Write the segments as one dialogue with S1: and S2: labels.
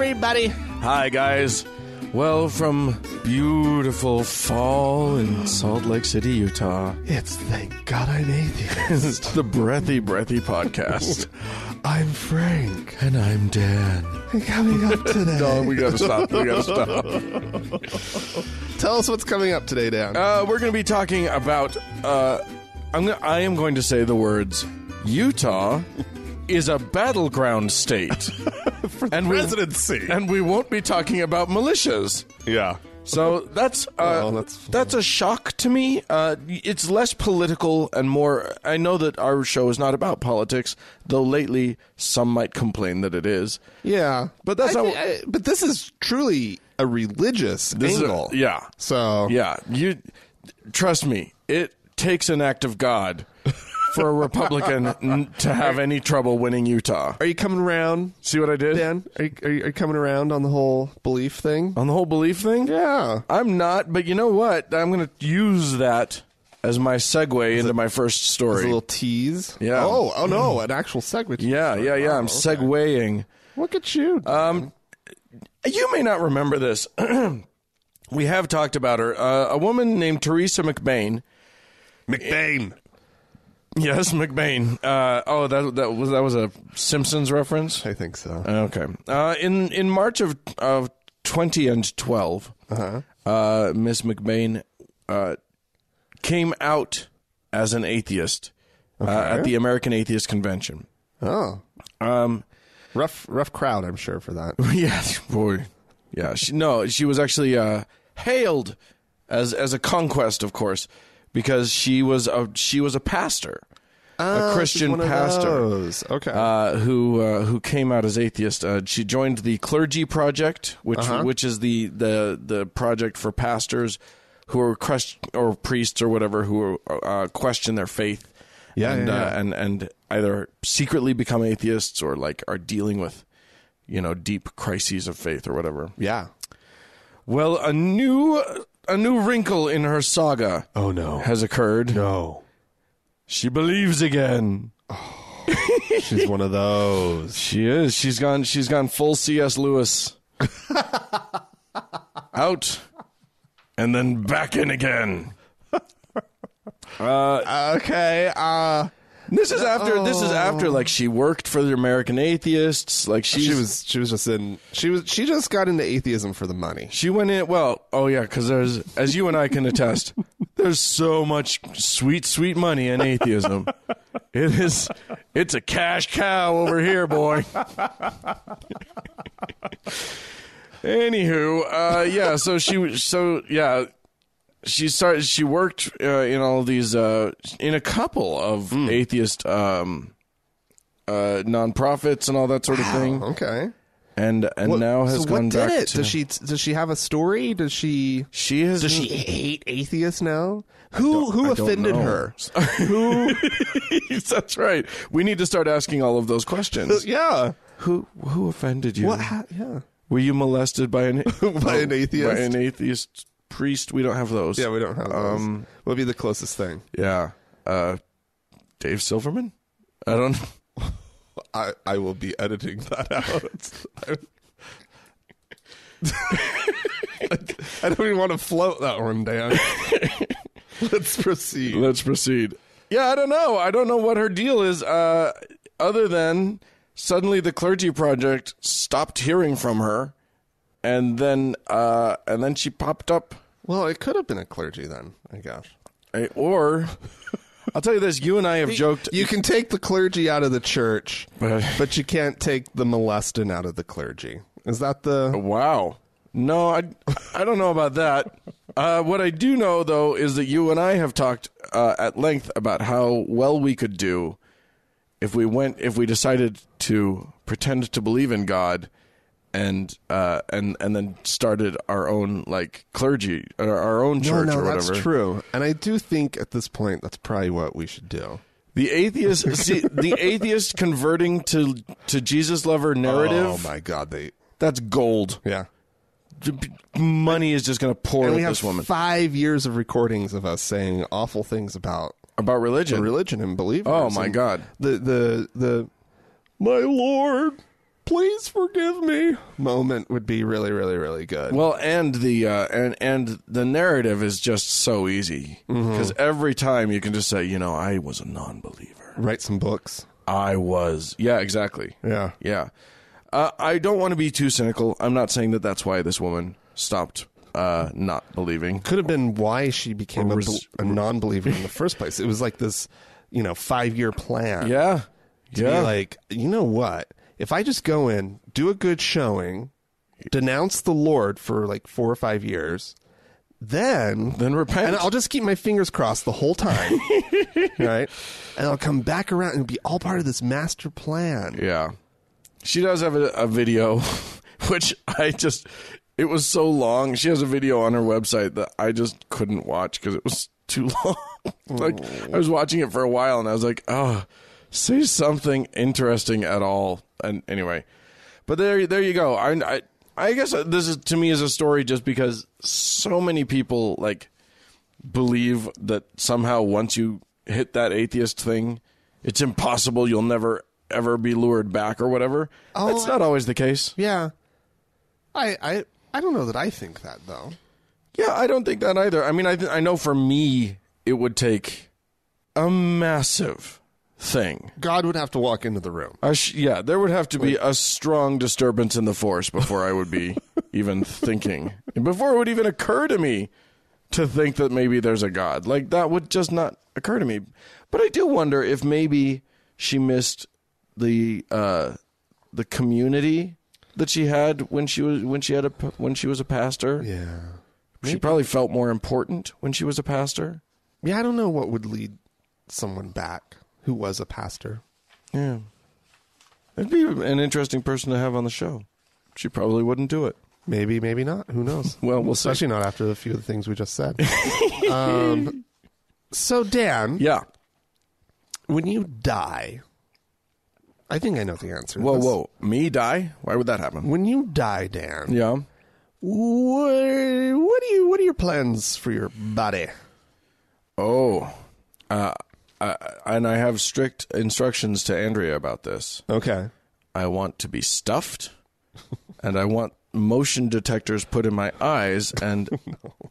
S1: everybody.
S2: Hi, guys. Well, from beautiful fall in Salt Lake City, Utah,
S1: It's Thank God I'm Atheist.
S2: it's the Breathy Podcast.
S1: I'm Frank.
S2: And I'm Dan.
S1: And coming up today.
S2: No, we gotta stop.
S1: Tell us what's coming up today, Dan.
S2: We're gonna be talking about, I am going to say the words, Utah is a battleground state.
S1: For the presidency.
S2: And we won't be talking about militias.
S1: Yeah.
S2: So that's a shock to me. It's less political and more. I know that our show is not about politics, though lately some might complain that it is.
S1: Yeah.
S2: But that's
S1: but this is truly a religious angle.
S2: Yeah.
S1: So.
S2: Yeah. You trust me. It takes an act of God for a Republican to have any trouble winning Utah.
S1: Are you coming around?
S2: See what I did,
S1: Dan? Are you coming around on the whole belief thing?
S2: On the whole belief thing?
S1: Yeah.
S2: I'm not, but you know what? I'm going to use that as my segue into my first story.
S1: As a little tease?
S2: Yeah.
S1: Oh no, an actual segue.
S2: Yeah. I'm segueing.
S1: Look at you.
S2: You may not remember this. We have talked about her. A woman named Teresa McBain.
S1: McBain.
S2: Yes, McBain. That was a Simpsons reference?
S1: I think so.
S2: Okay. In March of 2012, Miss McBain came out as an atheist at the American Atheist Convention.
S1: Oh. Rough crowd, I'm sure, for that.
S2: Yeah, boy. Yeah. She was actually hailed as a conquest, of course, because she was a pastor, a Christian pastor,
S1: okay,
S2: who came out as atheist. She joined the Clergy Project, which is the project for pastors who are or priests or whatever who question their faith, and either secretly become atheists or are dealing with deep crises of faith or whatever.
S1: Yeah.
S2: Well, a new wrinkle in her saga has occurred.
S1: No.
S2: She believes again.
S1: Oh, she's one of those.
S2: She is. She's gone full C.S. Lewis. Out and then back in again.
S1: Okay.
S2: This is after she worked for the American Atheists. She just got into atheism for the money. She went in because there's, as you and I can attest, there's so much sweet money in atheism. It's a cash cow over here, boy. Anywho, She worked in all these in a couple of atheist nonprofits and all that sort of thing.
S1: Okay,
S2: and now has gone back.
S1: Does she have a story? Does she hate atheists now? Who offended her? Who?
S2: That's right. We need to start asking all of those questions.
S1: Yeah.
S2: Who offended you?
S1: What? Yeah.
S2: Were you molested by an atheist?
S1: By an
S2: atheist priest? We don't have those.
S1: Yeah, we don't have those. What would be the closest thing?
S2: Yeah. Dave Silverman? I don't know.
S1: I will be editing that out. I don't even want to float that one, Dan. Let's proceed.
S2: Yeah, I don't know. I don't know what her deal is, other than suddenly the Clergy Project stopped hearing from her, and then she popped up.
S1: Well, it could have been a clergy then, I guess.
S2: Or, I'll tell you this, you and I have joked.
S1: You can take the clergy out of the church, but you can't take the molesting out of the clergy. Is that the...
S2: Wow. No, I don't know about that. What I do know, though, is that you and I have talked at length about how well we could do if we decided to pretend to believe in God and then started our own clergy, our own church or whatever.
S1: That's true. And I do think at this point that's probably what we should do.
S2: The atheist converting to Jesus lover narrative.
S1: Oh my God,
S2: that's gold.
S1: Yeah.
S2: Money is just going to pour at this woman.
S1: 5 years of recordings of us saying awful things about
S2: religion,
S1: and believers.
S2: Oh my God.
S1: The my Lord. please forgive me moment would be really, really, really good.
S2: Well, and the and the narrative is just so easy because every time you can just say, I was a non-believer.
S1: Write some books.
S2: I was. Yeah, exactly.
S1: Yeah.
S2: Yeah. I don't want to be too cynical. I'm not saying that that's why this woman stopped not believing.
S1: Could have been why she became a non-believer in the first place. It was like this, 5-year plan.
S2: Yeah.
S1: To be like, you know what? If I just go in, do a good showing, denounce the Lord for like 4 or 5 years, then
S2: repent.
S1: And I'll just keep my fingers crossed the whole time. Right? And I'll come back around and be all part of this master plan.
S2: Yeah. She does have a video, which it was so long. She has a video on her website that I just couldn't watch because it was too long. I was watching it for a while and I was like, oh, say something interesting at all. And anyway, but there you go. I guess this is, to me, is a story just because so many people believe that somehow once you hit that atheist thing, it's impossible. You'll never ever be lured back or whatever. Oh, that's not always the case.
S1: Yeah. I don't know that I think that though.
S2: Yeah, I don't think that either. I mean, I know for me it would take a massive thing.
S1: God would have to walk into the room.
S2: There would have to be a strong disturbance in the force before I would be even thinking. Before it would even occur to me to think that maybe there's a God. That would just not occur to me. But I do wonder if maybe she missed the community that she had when she was a pastor.
S1: Yeah.
S2: She probably felt more important when she was a pastor.
S1: Yeah, I don't know what would lead someone back who was a pastor.
S2: Yeah. It'd be an interesting person to have on the show. She probably wouldn't do it.
S1: Maybe, maybe not. Who knows?
S2: Well, we'll
S1: Especially
S2: see.
S1: not after a few of the things we just said. So, Dan.
S2: Yeah.
S1: When you die, I think I know the answer.
S2: Whoa. Me die? Why would that happen?
S1: When you die, Dan.
S2: Yeah.
S1: What are your plans for your body?
S2: Oh. And I have strict instructions to Andrea about this.
S1: Okay.
S2: I want to be stuffed, and I want motion detectors put in my eyes, and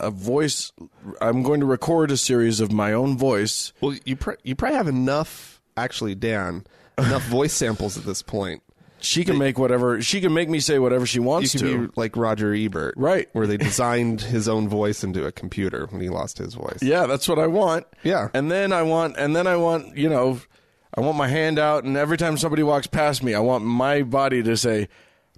S2: a voice. I'm going to record a series of my own voice.
S1: Well, you probably have enough, actually, Dan, enough voice samples at this point.
S2: She can make whatever. She can make me say whatever she wants to.
S1: You can be like Roger Ebert,
S2: right?
S1: Where they designed his own voice into a computer when he lost his voice.
S2: Yeah, that's what I want.
S1: Yeah,
S2: and then I want, I want my hand out, and every time somebody walks past me, I want my body to say,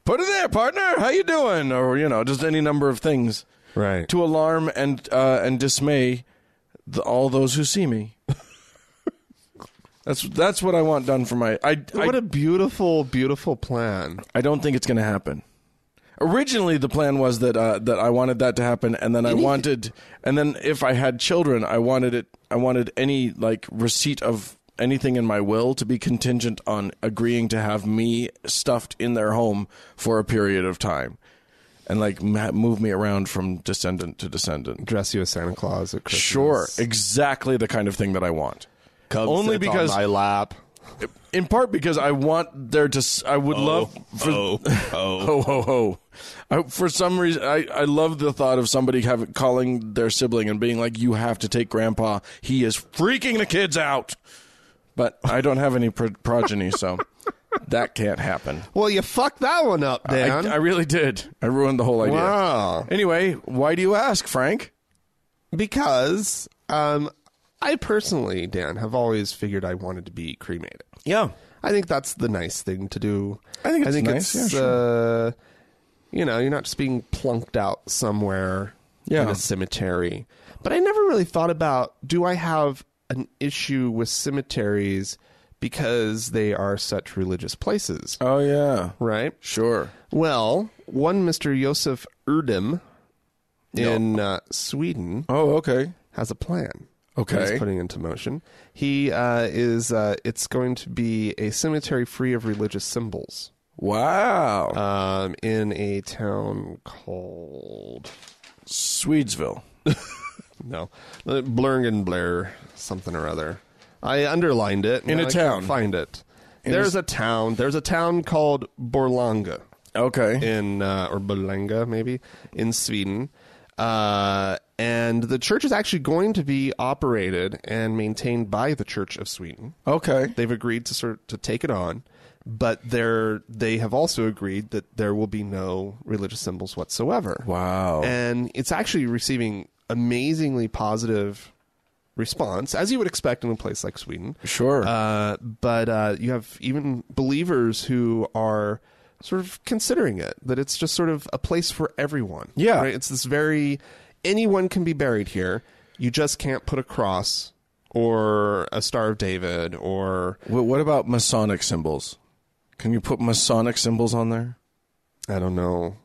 S2: "Put it there, partner. How you doing?" Or just any number of things,
S1: right?
S2: To alarm and dismay all those who see me. That's what I want done for my.
S1: What a beautiful, beautiful plan.
S2: I don't think it's going to happen. Originally, the plan was that I wanted that to happen, and then and then if I had children, I wanted any receipt of anything in my will to be contingent on agreeing to have me stuffed in their home for a period of time, and move me around from descendant to descendant.
S1: Dress you as Santa Claus at Christmas.
S2: Sure, exactly the kind of thing that I want.
S1: Come
S2: only because
S1: on my lap.
S2: In part because I want there to. I would love. For some reason, I love the thought of somebody calling their sibling and being like, "You have to take Grandpa. He is freaking the kids out." But I don't have any progeny, so that can't happen.
S1: Well, you fucked that one up, Dan.
S2: I really did. I ruined the whole idea.
S1: Wow.
S2: Anyway, why do you ask, Frank?
S1: Because I personally, Dan, have always figured I wanted to be cremated.
S2: Yeah.
S1: I think that's the nice thing to do.
S2: I think it's nice.
S1: It's,
S2: yeah, sure.
S1: You're not just being plunked out somewhere in a cemetery. But I never really thought about, do I have an issue with cemeteries because they are such religious places?
S2: Oh, yeah.
S1: Right?
S2: Sure.
S1: Well, one Mr. Josef Erdem in Sweden has a plan.
S2: Okay.
S1: He's putting into motion. He it's going to be a cemetery free of religious symbols.
S2: Wow.
S1: In a town called
S2: Swedesville.
S1: No. Blurgen Blair, something or other. I underlined it.
S2: In a town.
S1: I can't find it. There's a town called Borlänge.
S2: Okay.
S1: Or Borlänge, maybe, in Sweden. And the church is actually going to be operated and maintained by the Church of Sweden.
S2: Okay.
S1: They've agreed to take it on, but they have also agreed that there will be no religious symbols whatsoever.
S2: Wow.
S1: And it's actually receiving amazingly positive response, as you would expect in a place like Sweden.
S2: Sure.
S1: But you have even believers who are sort of considering it, that it's just sort of a place for everyone.
S2: Yeah.
S1: Right? It's this anyone can be buried here. You just can't put a cross or a Star of David or...
S2: What about Masonic symbols? Can you put Masonic symbols on there?
S1: I don't know.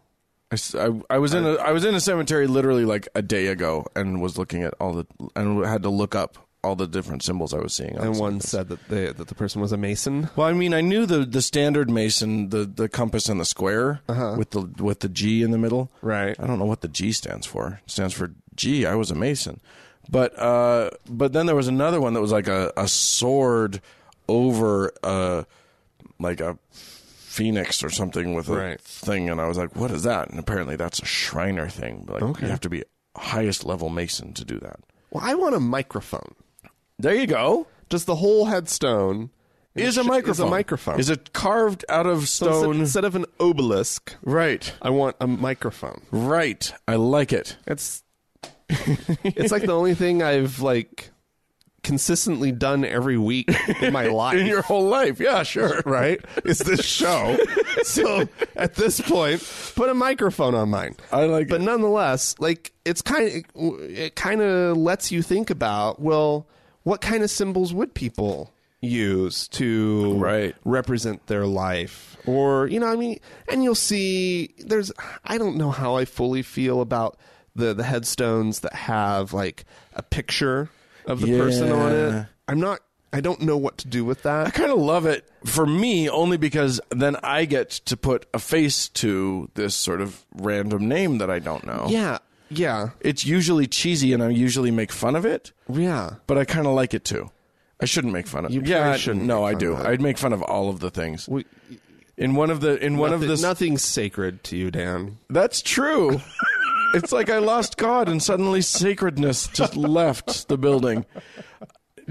S2: I was in a cemetery literally like a day ago and was looking at and had to look up all the different symbols I was seeing.
S1: And one said that the person was a Mason.
S2: Well, I mean, I knew the standard Mason, the compass and the square with the G in the middle.
S1: Right.
S2: I don't know what the G stands for. It stands for G. I was a Mason, but then there was another one that was like a sword over like a phoenix or something with a thing, and I was like, what is that? And apparently that's a Shriner thing. Like, you have to be highest level Mason to do that.
S1: Well, I want a microphone.
S2: There you go.
S1: Just the whole headstone
S2: is a microphone. Is it carved out of stone?
S1: So instead of an obelisk,
S2: right?
S1: I want a microphone.
S2: Right. I like it.
S1: It's like the only thing I've consistently done every week in my life.
S2: In your whole life. Yeah, sure.
S1: Right? Is this show. So at this point, put a microphone on mine.
S2: I like it.
S1: But nonetheless, it kind of lets you think about, well, what kind of symbols would people use to represent their life? Or, and you'll see I don't know how I fully feel about the headstones that have a picture of the person on it. I don't know what to do with that.
S2: I kind of love it for me only because then I get to put a face to this sort of random name that I don't know.
S1: Yeah. Yeah.
S2: It's usually cheesy and I usually make fun of it.
S1: Yeah.
S2: But I kind of like it too. I shouldn't make fun of it.
S1: Yeah, shouldn't.
S2: No, I do. I'd make fun of all of the things.
S1: Nothing's sacred to you, Dan.
S2: That's true. It's like I lost God and suddenly sacredness just left the building.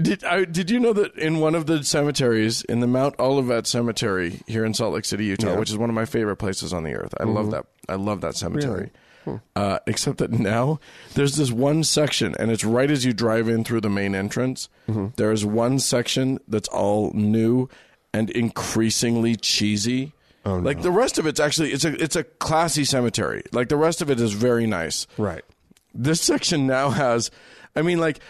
S2: Did you know that in one of the cemeteries, in the Mount Olivet Cemetery here in Salt Lake City, Utah, which is one of my favorite places on the earth. I love that. I love that cemetery. Really? Except that now there's this one section, and it's right as you drive in through the main entrance. There's one section that's all new and increasingly cheesy.
S1: Oh, no.
S2: Like the rest of it's actually it's a classy cemetery. Like the rest of it is very nice.
S1: Right.
S2: This section now has,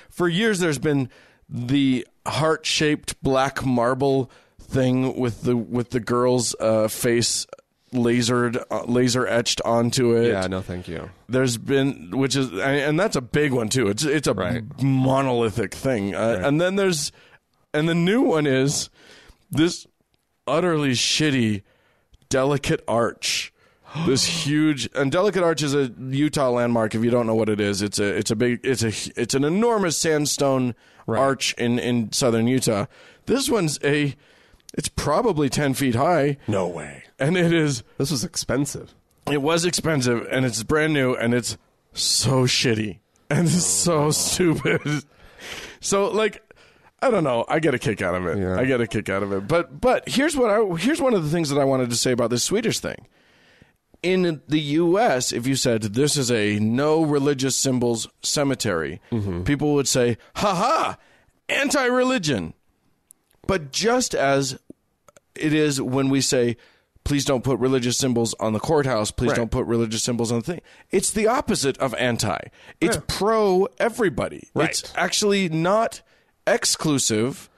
S2: for years there's been the heart-shaped black marble thing with the girl's face laser etched onto it.
S1: Yeah, no, thank you.
S2: There's been, and that's a big one too. It's a monolithic thing. And then the new one is this utterly shitty Delicate Arch. This huge, and Delicate Arch is a Utah landmark. If you don't know what it is, it's an enormous sandstone arch in southern Utah. This one's it's probably 10 feet high.
S1: No way.
S2: And this
S1: was expensive.
S2: It was expensive, and it's brand new, and it's so shitty and it's so stupid. So I don't know. I get a kick out of it.
S1: Yeah.
S2: I get a kick out of it. But here's one of the things that I wanted to say about this Swedish thing. In the U.S., if you said this is a no religious symbols cemetery, people would say, "Ha ha, anti-religion." But just as it is when we say, "Please don't put religious symbols on the courthouse. Please don't put religious symbols on the thing." It's the opposite of anti. It's pro everybody.
S1: Right.
S2: It's actually not exclusive,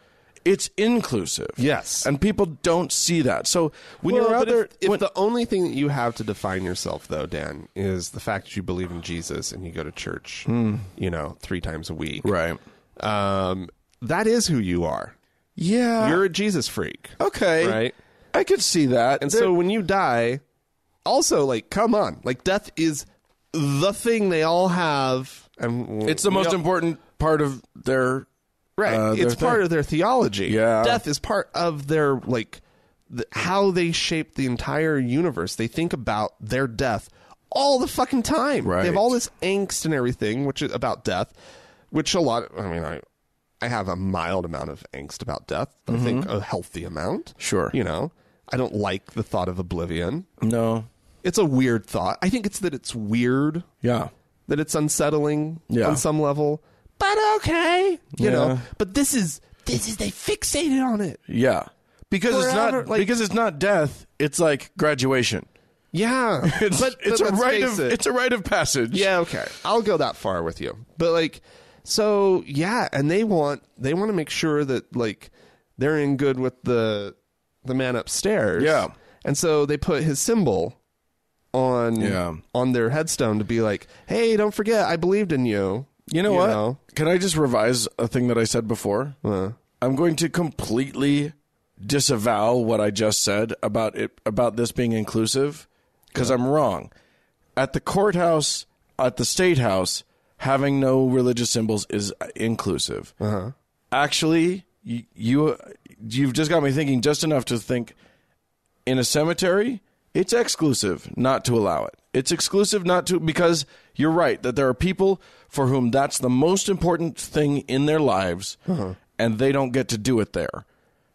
S2: it's inclusive.
S1: Yes.
S2: And people don't see that. So when you're out there...
S1: If the only thing that you have to define yourself, though, Dan, is the fact that you believe in Jesus and you go to church, 3 times a week.
S2: Right.
S1: That is who you are.
S2: Yeah.
S1: You're a Jesus freak.
S2: Okay.
S1: Right?
S2: I could see that.
S1: And so when you die, also, come on. Death is the thing they all have. And
S2: it's the most important part of their
S1: Right. It's part of their theology.
S2: Yeah.
S1: Death is part of their, how they shape the entire universe. They think about their death all the fucking time.
S2: Right.
S1: They have all this angst and everything, which is about death, which I have a mild amount of angst about death. I think a healthy amount.
S2: Sure.
S1: I don't like the thought of oblivion.
S2: No.
S1: It's a weird thought. I think it's weird.
S2: Yeah.
S1: That it's unsettling on some level. But okay. You know. But this is they fixated on it.
S2: Yeah. Because
S1: Forever,
S2: because it's not death, it's like graduation.
S1: Yeah.
S2: It's a rite of passage.
S1: Yeah, okay. I'll go that far with you. But and they want to make sure that they're in good with the man upstairs.
S2: Yeah.
S1: And so they put his symbol on their headstone to be like, "Hey, don't forget I believed in you."
S2: You know what? Can I just revise a thing that I said before? I'm going to completely disavow what I just said about this being inclusive, because I'm wrong. At the courthouse, at the state house, having no religious symbols is inclusive. Actually, you've just got me thinking just enough to think in a cemetery, it's exclusive not to allow it. It's exclusive not to, because you're right that there are people for whom that's the most important thing in their lives, and they don't get to do it there.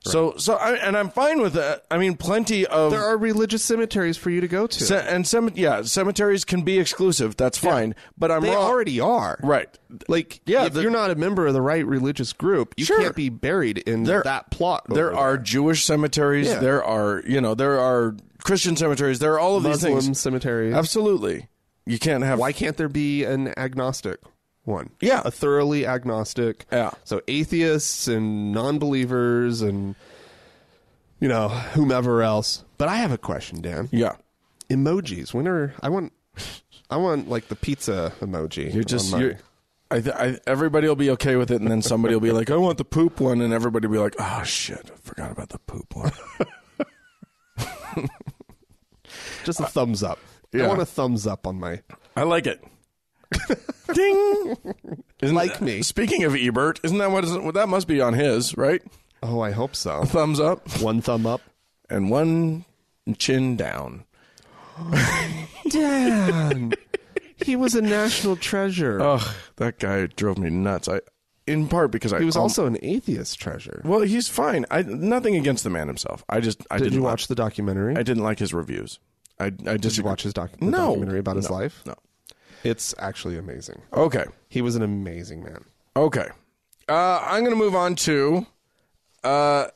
S2: Right. I'm fine with that. I mean, plenty of...
S1: There are religious cemeteries for you to go to.
S2: Cemeteries can be exclusive. That's fine. But
S1: they already are.
S2: Right.
S1: If you're not a member of the right religious group, you can't be buried in that plot.
S2: There are Jewish cemeteries. Yeah. There are Christian cemeteries. There are all of these things.
S1: Muslim cemeteries.
S2: Absolutely. You can't have...
S1: Why can't there be an agnostic one?
S2: Yeah.
S1: A thoroughly agnostic. Yeah. So atheists and non-believers and, whomever else. But I have a question, Dan.
S2: Yeah.
S1: Emojis. I want the pizza emoji.
S2: Everybody will be okay with it, and then somebody will be like, I want the poop one, and everybody will be like, oh, shit, I forgot about the poop one.
S1: Just a thumbs up. Yeah. I want a thumbs up on my...
S2: I like it. Ding!
S1: Me.
S2: Speaking of Ebert, isn't that that must be on his, right?
S1: Oh, I hope so.
S2: A thumbs up.
S1: One thumb up.
S2: And one chin down.
S1: Dan! He was a national treasure.
S2: Oh, that guy drove me nuts. In part because
S1: he was also an atheist treasure.
S2: Well, he's fine. Nothing against the man himself. Did
S1: you watch the documentary?
S2: I didn't like his reviews.
S1: Did you watch his documentary about his life?
S2: No.
S1: It's actually amazing.
S2: Okay.
S1: He was an amazing man.
S2: Okay. I'm going to move on to a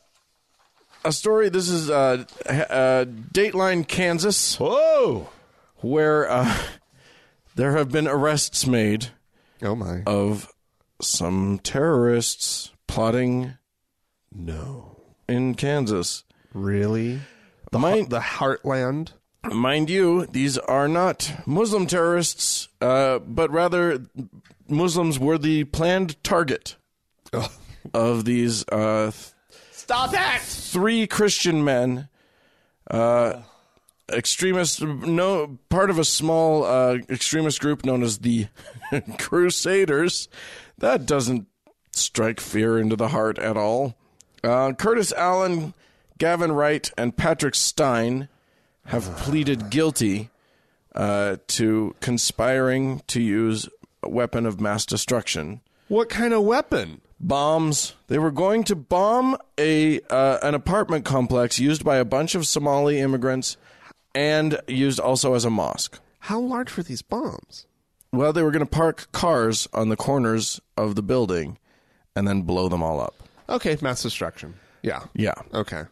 S2: story. This is Dateline, Kansas.
S1: Whoa!
S2: Where there have been arrests made of some terrorists plotting in Kansas.
S1: Really? The heartland?
S2: Mind you, these are not Muslim terrorists, but rather Muslims were the planned target of these
S1: Stop that!
S2: 3 Christian men, extremists, part of a small extremist group known as the Crusaders. That doesn't strike fear into the heart at all. Curtis Allen, Gavin Wright, and Patrick Stein have pleaded guilty to conspiring to use a weapon of mass destruction.
S1: What kind of weapon?
S2: Bombs. They were going to bomb an apartment complex used by a bunch of Somali immigrants and used also as a mosque.
S1: How large were these bombs?
S2: Well, they were going to park cars on the corners of the building and then blow them all up.
S1: Okay, mass destruction. Yeah.
S2: Yeah.
S1: Okay.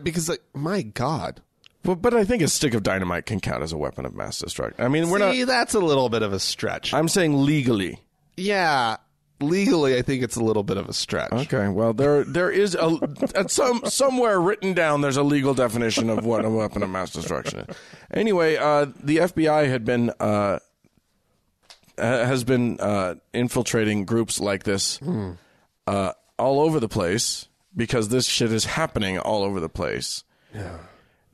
S1: Because my God.
S2: But I think a stick of dynamite can count as a weapon of mass destruction. I mean,
S1: that's a little bit of a stretch.
S2: I'm saying legally.
S1: Yeah. Legally, I think it's a little bit of a stretch.
S2: Okay, well, there is somewhere written down. There's a legal definition of what a weapon of mass destruction is. Anyway, the FBI has been infiltrating groups like this all over the place because this shit is happening all over the place.
S1: Yeah,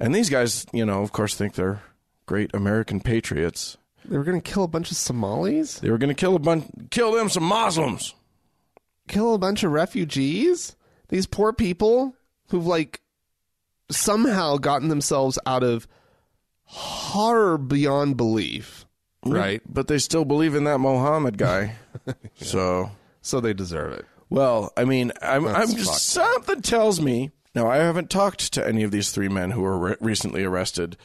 S2: and these guys, of course, think they're great American patriots.
S1: They were going to kill a bunch of Somalis?
S2: They were going to kill them some Muslims.
S1: kill a bunch of refugees? These poor people who've like somehow gotten themselves out of horror beyond belief, right?
S2: But they still believe in that Mohammed guy.
S1: So they deserve it.
S2: Well, I mean, I'm just, something tells me, now I haven't talked to any of these three men who were recently arrested,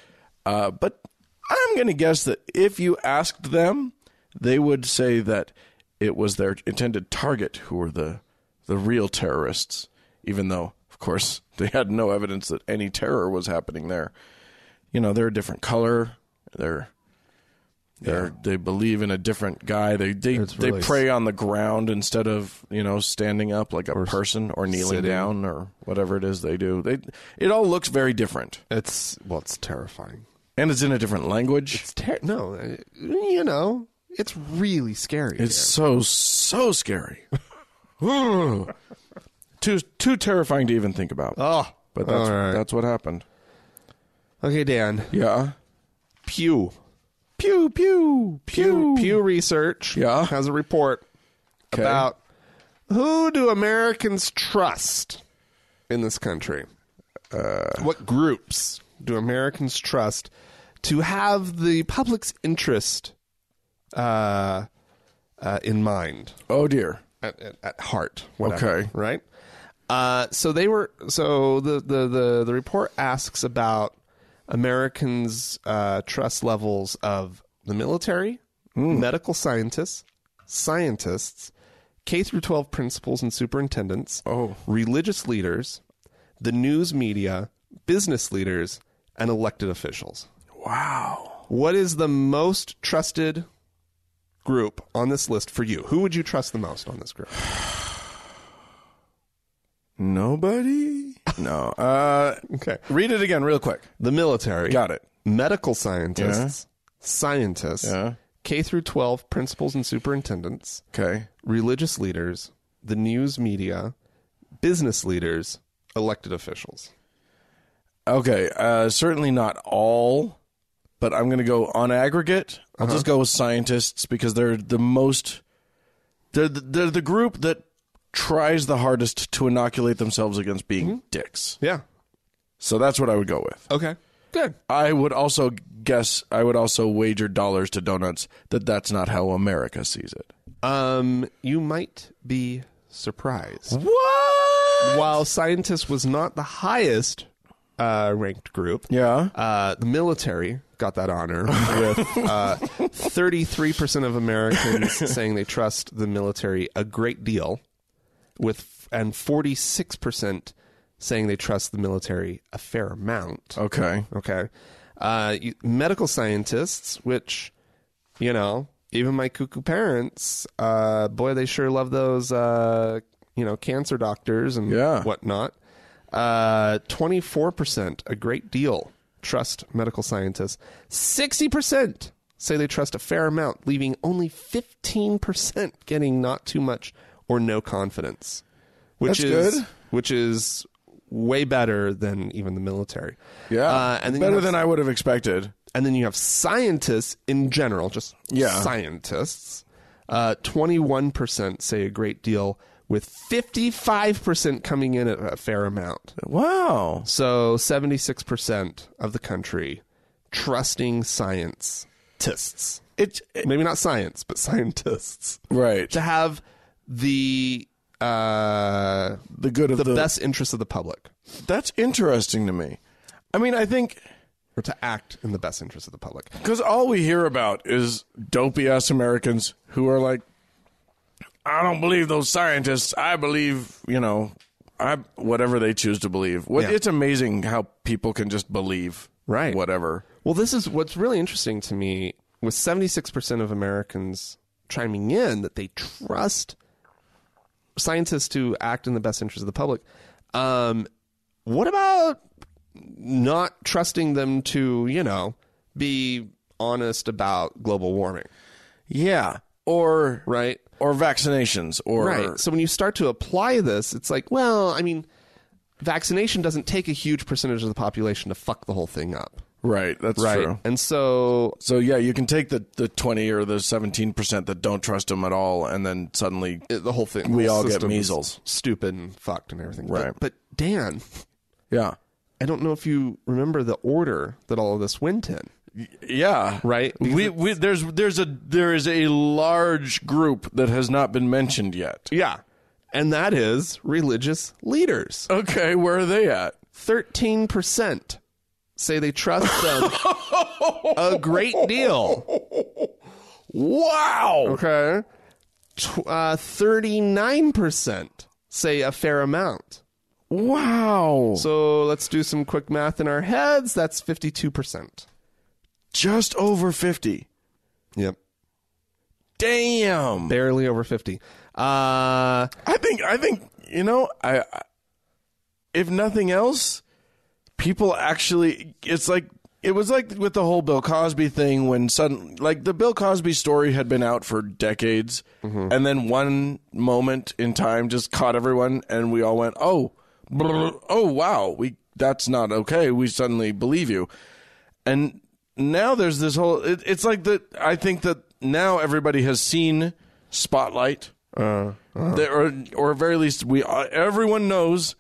S2: but I'm going to guess that if you asked them, they would say that it was their intended target who were the real terrorists, even though, of course, they had no evidence that any terror was happening there. You know, they're a different color. They believe in a different guy. They pray on the ground instead of, you know, standing up like a person or kneeling down or whatever it is they do. It all looks very different.
S1: It's terrifying.
S2: And it's in a different language.
S1: You know, it's really scary.
S2: It's so scary. Too terrifying to even think about.
S1: Oh,
S2: but that's what happened.
S1: Okay, Dan.
S2: Yeah.
S1: Pew Research has a report about who do Americans trust in this country. What groups do Americans trust to have the public's interest in mind?
S2: Oh dear.
S1: At heart. Whatever,
S2: okay.
S1: Right. So the report asks about Americans' trust levels of the military, medical scientists, K through 12 principals and superintendents, religious leaders, the news media, business leaders, and elected officials.
S2: Wow.
S1: What is the most trusted group on this list for you? Who would you trust the most on this group?
S2: Nobody? No.
S1: Okay.
S2: Read it again real quick.
S1: The military.
S2: Got it.
S1: Medical scientists. Scientists. K through 12 principals and superintendents.
S2: Okay.
S1: Religious leaders. The news media. Business leaders. Elected officials.
S2: Okay. Certainly not all, but I'm going to go on aggregate. I'll just go with scientists because they're the most... They're the group that tries the hardest to inoculate themselves against being dicks.
S1: Yeah.
S2: So that's what I would go with.
S1: Okay. Good.
S2: I would also wager dollars to donuts that that's not how America sees it.
S1: You might be surprised.
S2: What?
S1: While scientists was not the highest ranked group, the military got that honor with 33% of Americans saying they trust the military a great deal, and 46% saying they trust the military a fair amount.
S2: Okay.
S1: Medical scientists, which, you know, even my cuckoo parents, boy, they sure love those, cancer doctors and whatnot. 24%, a great deal, trust medical scientists. 60% say they trust a fair amount, leaving only 15% getting not too much or no confidence. Which is way better than even the military.
S2: Yeah,
S1: and then
S2: better than I would have expected.
S1: And then you have scientists in general, just scientists. 21% say a great deal, with 55% coming in at a fair amount.
S2: Wow.
S1: So 76% of the country trusting scientists. Maybe not science, but scientists.
S2: Right.
S1: To have the best interest of the public.
S2: That's interesting to me. I mean, I think...
S1: Or to act in the best interest of the public.
S2: Because all we hear about is dopey-ass Americans who are like, I don't believe those scientists. I believe, whatever they choose to believe. It's amazing how people can just believe whatever.
S1: Well, this is what's really interesting to me, with 76% of Americans chiming in that they trust scientists to act in the best interest of the public. What about not trusting them to, be honest about global warming?
S2: Yeah. Or vaccinations.
S1: Right. So when you start to apply this, it's like, well, I mean, vaccination doesn't take a huge percentage of the population to fuck the whole thing up.
S2: Right, that's true.
S1: And so
S2: yeah, you can take the 20 or the 17% that don't trust him at all, and then suddenly
S1: the whole thing,
S2: we all get measles.
S1: Stupid and fucked and everything.
S2: Right.
S1: But Dan,
S2: yeah,
S1: I don't know if you remember the order that all of this went in.
S2: Yeah,
S1: right.
S2: There is a large group that has not been mentioned yet.
S1: Yeah, and that is religious leaders.
S2: Okay, where are they at?
S1: 13% say they trust them a great deal.
S2: Wow.
S1: Okay. 39% say a fair amount.
S2: Wow.
S1: So let's do some quick math in our heads. That's 52%.
S2: Just over 50.
S1: Yep.
S2: Damn.
S1: Barely over 50.
S2: I think I if nothing else, people actually, it was like with the whole Bill Cosby thing, when the Bill Cosby story had been out for decades, and then one moment in time just caught everyone, and we all went, oh wow, that's not okay. We suddenly believe you. And now there's this whole, it's like that. I think that now everybody has seen Spotlight, or at very least everyone knows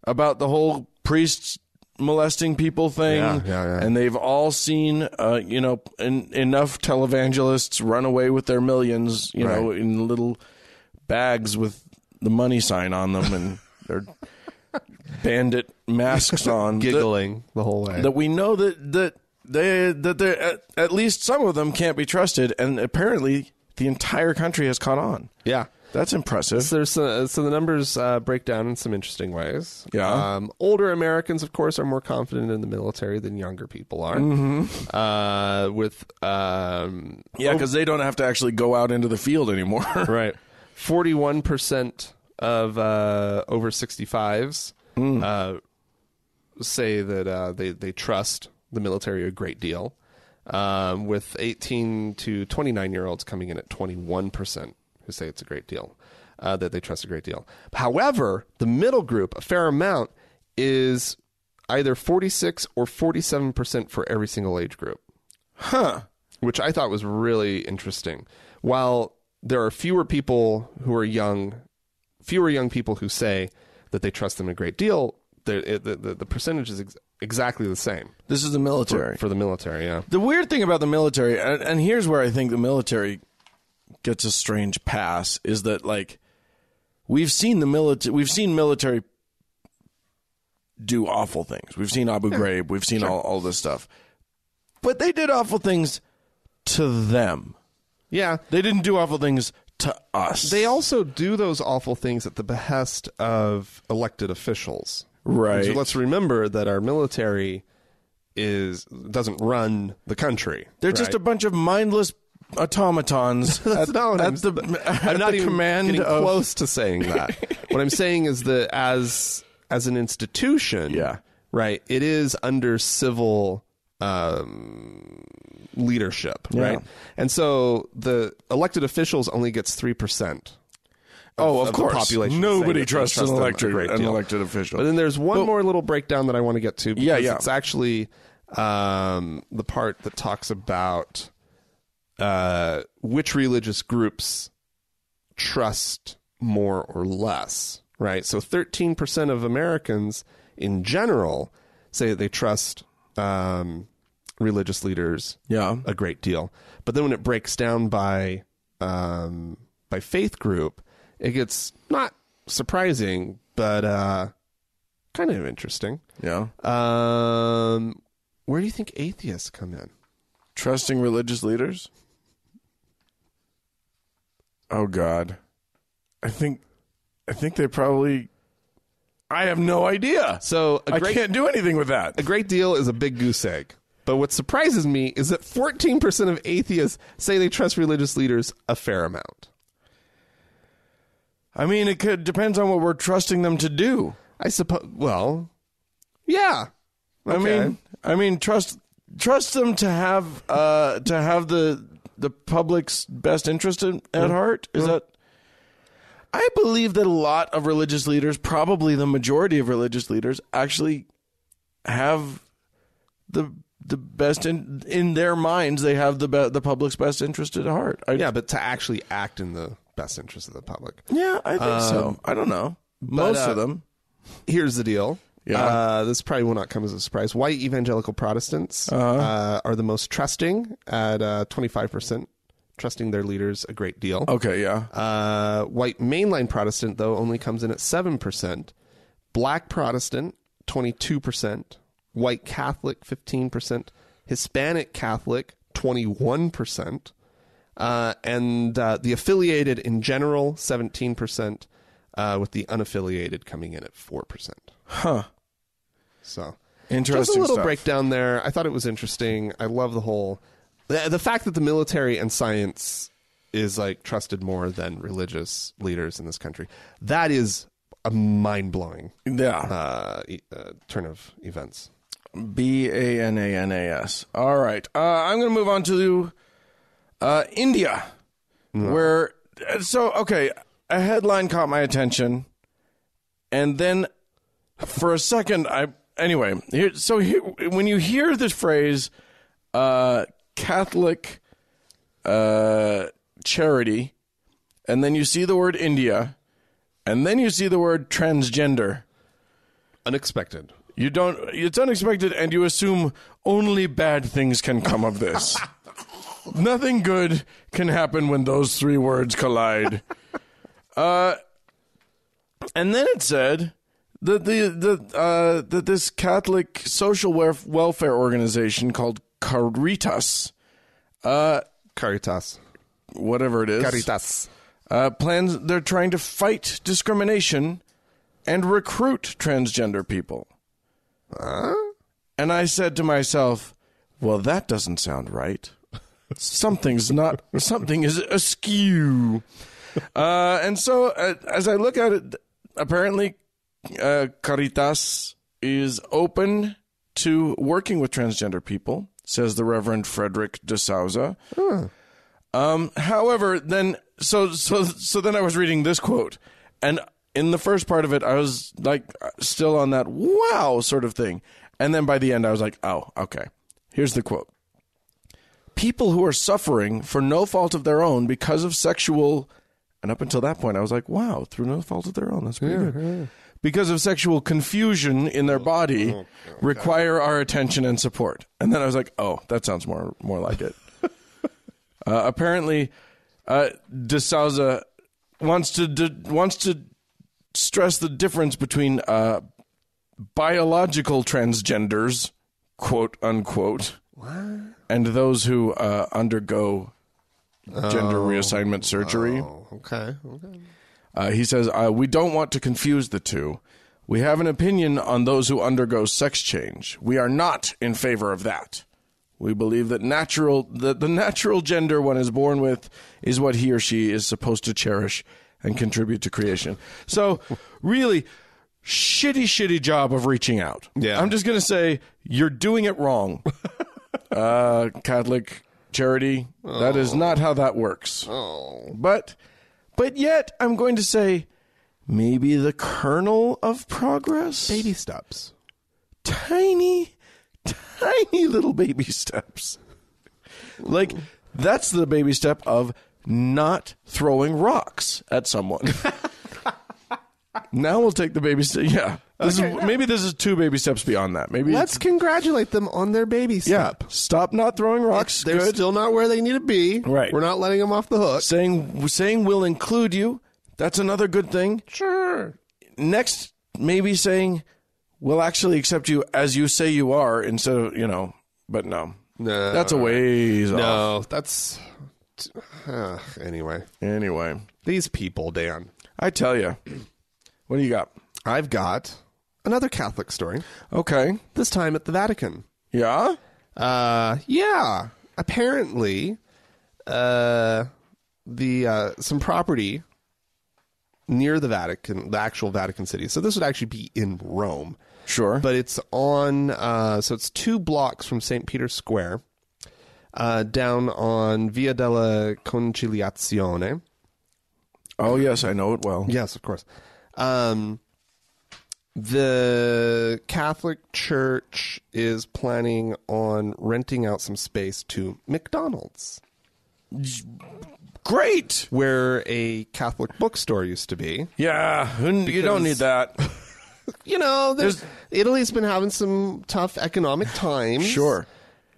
S2: about the whole priests molesting people thing, and they've all seen, enough televangelists run away with their millions, in little bags with the money sign on them, and their bandit masks on,
S1: giggling the whole way.
S2: That we know that they at least some of them can't be trusted, and apparently the entire country has caught on.
S1: Yeah.
S2: That's impressive.
S1: So the numbers break down in some interesting ways.
S2: Yeah.
S1: Older Americans, of course, are more confident in the military than younger people are.
S2: Because they don't have to actually go out into the field anymore.
S1: Right. 41% of over 65s say that they trust the military a great deal, with 18 to 29-year-olds coming in at 21%. Who say it's a great deal, that they trust a great deal. However, the middle group, a fair amount, is either 46 or 47% for every single age group.
S2: Huh.
S1: Which I thought was really interesting. While there are fewer people who are young, fewer young people who say that they trust them a great deal, the percentage is exactly the same.
S2: This is the military.
S1: For the military, yeah.
S2: The weird thing about the military, and here's where I think the military gets a strange pass, is that we've seen military do awful things. We've seen Abu Ghraib. We've seen all this stuff, but they did awful things to them.
S1: Yeah,
S2: they didn't do awful things to us.
S1: They also do those awful things at the behest of elected officials.
S2: Right.
S1: So let's remember that our military doesn't run the country.
S2: They're just a bunch of mindless automatons.
S1: I'm not even getting close to saying that. What I'm saying is that as an institution, right, it is under civil leadership, right? And so the elected officials only gets 3%.
S2: Of course.
S1: The population.
S2: Nobody trusts an elected official.
S1: But then there's one more little breakdown that I want to get to. Because
S2: Yeah.
S1: It's actually the part that talks about which religious groups trust more or less, right? So 13% of Americans in general say that they trust religious leaders a great deal. But then when it breaks down by faith group, it gets not surprising, but kind of interesting.
S2: Yeah.
S1: Where do you think atheists come in?
S2: Trusting religious leaders? Oh God. I think they probably, I have no idea.
S1: So
S2: I can't do anything with that.
S1: A great deal is a big goose egg. But what surprises me is that 14% of atheists say they trust religious leaders a fair amount.
S2: I mean, it depends on what we're trusting them to do.
S1: I suppose. Well, yeah. Okay.
S2: I mean, trust them to have the public's best interest at heart. Is that? I believe that a lot of religious leaders, probably the majority of religious leaders, actually have the the best in their minds. They have the public's best interest at heart.
S1: Yeah, but to actually act in the best interest of the public.
S2: Yeah, I think so. I don't know. Most of them.
S1: Here's the deal.
S2: Yeah.
S1: This probably will not come as a surprise. White evangelical Protestants are the most trusting at 25%, trusting their leaders a great deal.
S2: Okay, yeah.
S1: White mainline Protestant, though, only comes in at 7%. Black Protestant, 22%. White Catholic, 15%. Hispanic Catholic, 21%. And the affiliated in general, 17%, with the unaffiliated coming in at 4%.
S2: Huh.
S1: So,
S2: interesting
S1: just a little
S2: stuff.
S1: breakdown there. I thought it was interesting. I love the whole... The fact that the military and science is like trusted more than religious leaders in this country. That is a mind-blowing turn of events.
S2: Bananas. All right. I'm going to move on to India, where... So, okay, a headline caught my attention, and then for a second, when you hear this phrase, Catholic charity, and then you see the word India, and then you see the word transgender.
S1: Unexpected.
S2: It's unexpected, and you assume only bad things can come of this. Nothing good can happen when those three words collide. And then it said that this Catholic social welfare organization called Caritas, whatever it is,
S1: Caritas,
S2: they're trying to fight discrimination and recruit transgender people. And I said to myself, well, that doesn't sound right. Something is askew. And so as I look at it, apparently Caritas is open to working with transgender people, says the Reverend Frederick de Souza. However, then so then I was reading this quote, and in the first part of it, I was like still on that wow sort of thing. And then by the end, I was like, oh, okay. Here's the quote. People who are suffering for no fault of their own because of sexual... And up until that point, I was like, wow, through no fault of their own. That's pretty good. Yeah. Because of sexual confusion in their body, require our attention and support. And then I was like, oh, that sounds more like it. Apparently, de Souza wants to stress the difference between biological transgenders, quote unquote, and those who undergo gender reassignment surgery.
S1: Okay.
S2: He says, we don't want to confuse the two. We have an opinion on those who undergo sex change. We are not in favor of that. We believe that the natural gender one is born with is what he or she is supposed to cherish and contribute to creation. So, really, shitty job of reaching out.
S1: Yeah.
S2: I'm just going to say, you're doing it wrong. Catholic charity, that is not how that works. But yet, I'm going to say, maybe the kernel of progress?
S1: Baby steps.
S2: Tiny little baby steps. Like, that's the baby step of not throwing rocks at someone. Now we'll take the baby step. Yeah. Maybe this is 2 baby steps beyond that. Maybe
S1: let's congratulate them on their baby step.
S2: Yeah. Stop not throwing rocks.
S1: They're still not where they need to be.
S2: Right.
S1: We're not letting them off the hook.
S2: Saying we'll include you. That's another good thing.
S1: Sure.
S2: Next, maybe saying we'll actually accept you as you say you are instead of, but no.
S1: No.
S2: That's a ways off.
S1: No, that's... Anyway. These people, Dan.
S2: I tell you. What do you got?
S1: I've got another Catholic story.
S2: Okay.
S1: This time at the Vatican.
S2: Yeah?
S1: Yeah. Apparently, some property near the Vatican, the actual Vatican City. So this would actually be in Rome.
S2: Sure.
S1: But it's on, so it's 2 blocks from St. Peter's Square, down on Via della Conciliazione.
S2: Oh, yes, I know it well.
S1: Yes, of course. The Catholic Church is planning on renting out some space to McDonald's.
S2: Great!
S1: Where a Catholic bookstore used to be.
S2: Yeah, you don't need that.
S1: You know, Italy's been having some tough economic times.
S2: Sure.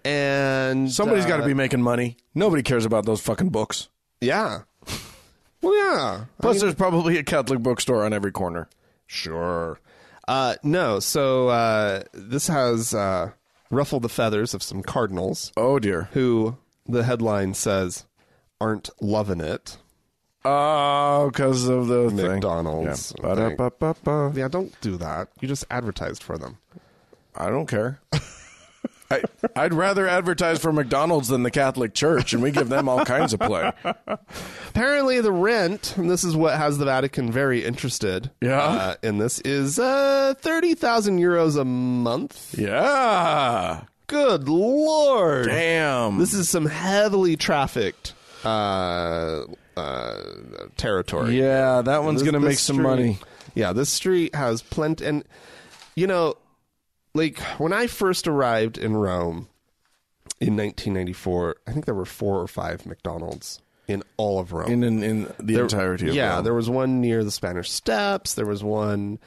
S1: And
S2: somebody's got to be making money. Nobody cares about those fucking books.
S1: Yeah. Well, yeah.
S2: Plus, there's probably a Catholic bookstore on every corner.
S1: Sure. No, so this has ruffled the feathers of some Cardinals.
S2: Oh, dear.
S1: Who, the headline says, aren't loving it.
S2: Oh, because of the
S1: McDonald's.
S2: Yeah.
S1: Yeah, don't do that. You just advertised for them.
S2: I don't care. I'd rather advertise for McDonald's than the Catholic Church, and we give them all kinds of play.
S1: Apparently the rent, and this is what has the Vatican very interested in this, is 30,000 euros a month.
S2: Yeah.
S1: Good Lord.
S2: Damn.
S1: This is some heavily trafficked territory.
S2: Yeah, that one's going to make some money.
S1: Yeah, this street has plenty. And, you know, like when I first arrived in Rome in 1994, I think there were 4 or 5 McDonald's in all of Rome.
S2: In the entirety of Rome.
S1: Yeah, there was one near the Spanish Steps. There was one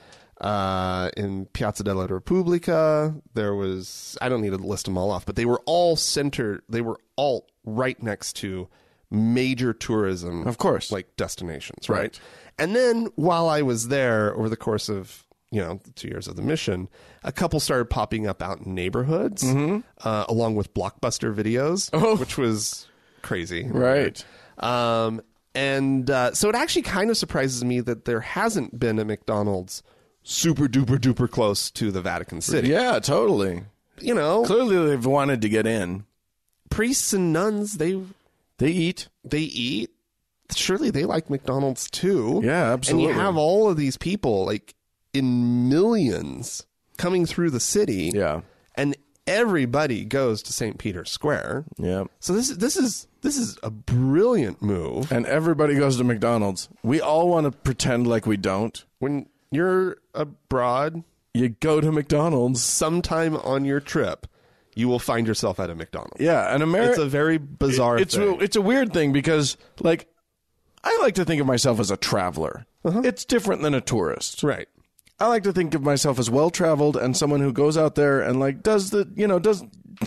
S1: in Piazza della Repubblica. There was, I don't need to list them all off, but they were all centered. They were all right next to major tourism,
S2: of course,
S1: like destinations, right? And then while I was there over the course of, you know, the 2 years of the mission, a couple started popping up out in neighborhoods, along with Blockbuster videos, which was crazy.
S2: Right.
S1: So it actually kind of surprises me that there hasn't been a McDonald's super duper duper close to the Vatican City.
S2: Yeah, totally.
S1: You know,
S2: clearly they've wanted to get in.
S1: Priests and nuns, they eat. Surely they like McDonald's too.
S2: Yeah, absolutely.
S1: And you have all of these people, like, in millions coming through the city.
S2: Yeah.
S1: And everybody goes to St. Peter's Square.
S2: Yeah.
S1: So this is a brilliant move.
S2: And everybody goes to McDonald's. We all want to pretend like we don't.
S1: When you're abroad,
S2: you go to McDonald's.
S1: Sometime on your trip, you will find yourself at a McDonald's.
S2: Yeah, and
S1: it's a very bizarre thing.
S2: It's a weird thing because, like, I like to think of myself as a traveler. It's different than a tourist.
S1: Right.
S2: I like to think of myself as well-traveled and someone who goes out there and, like,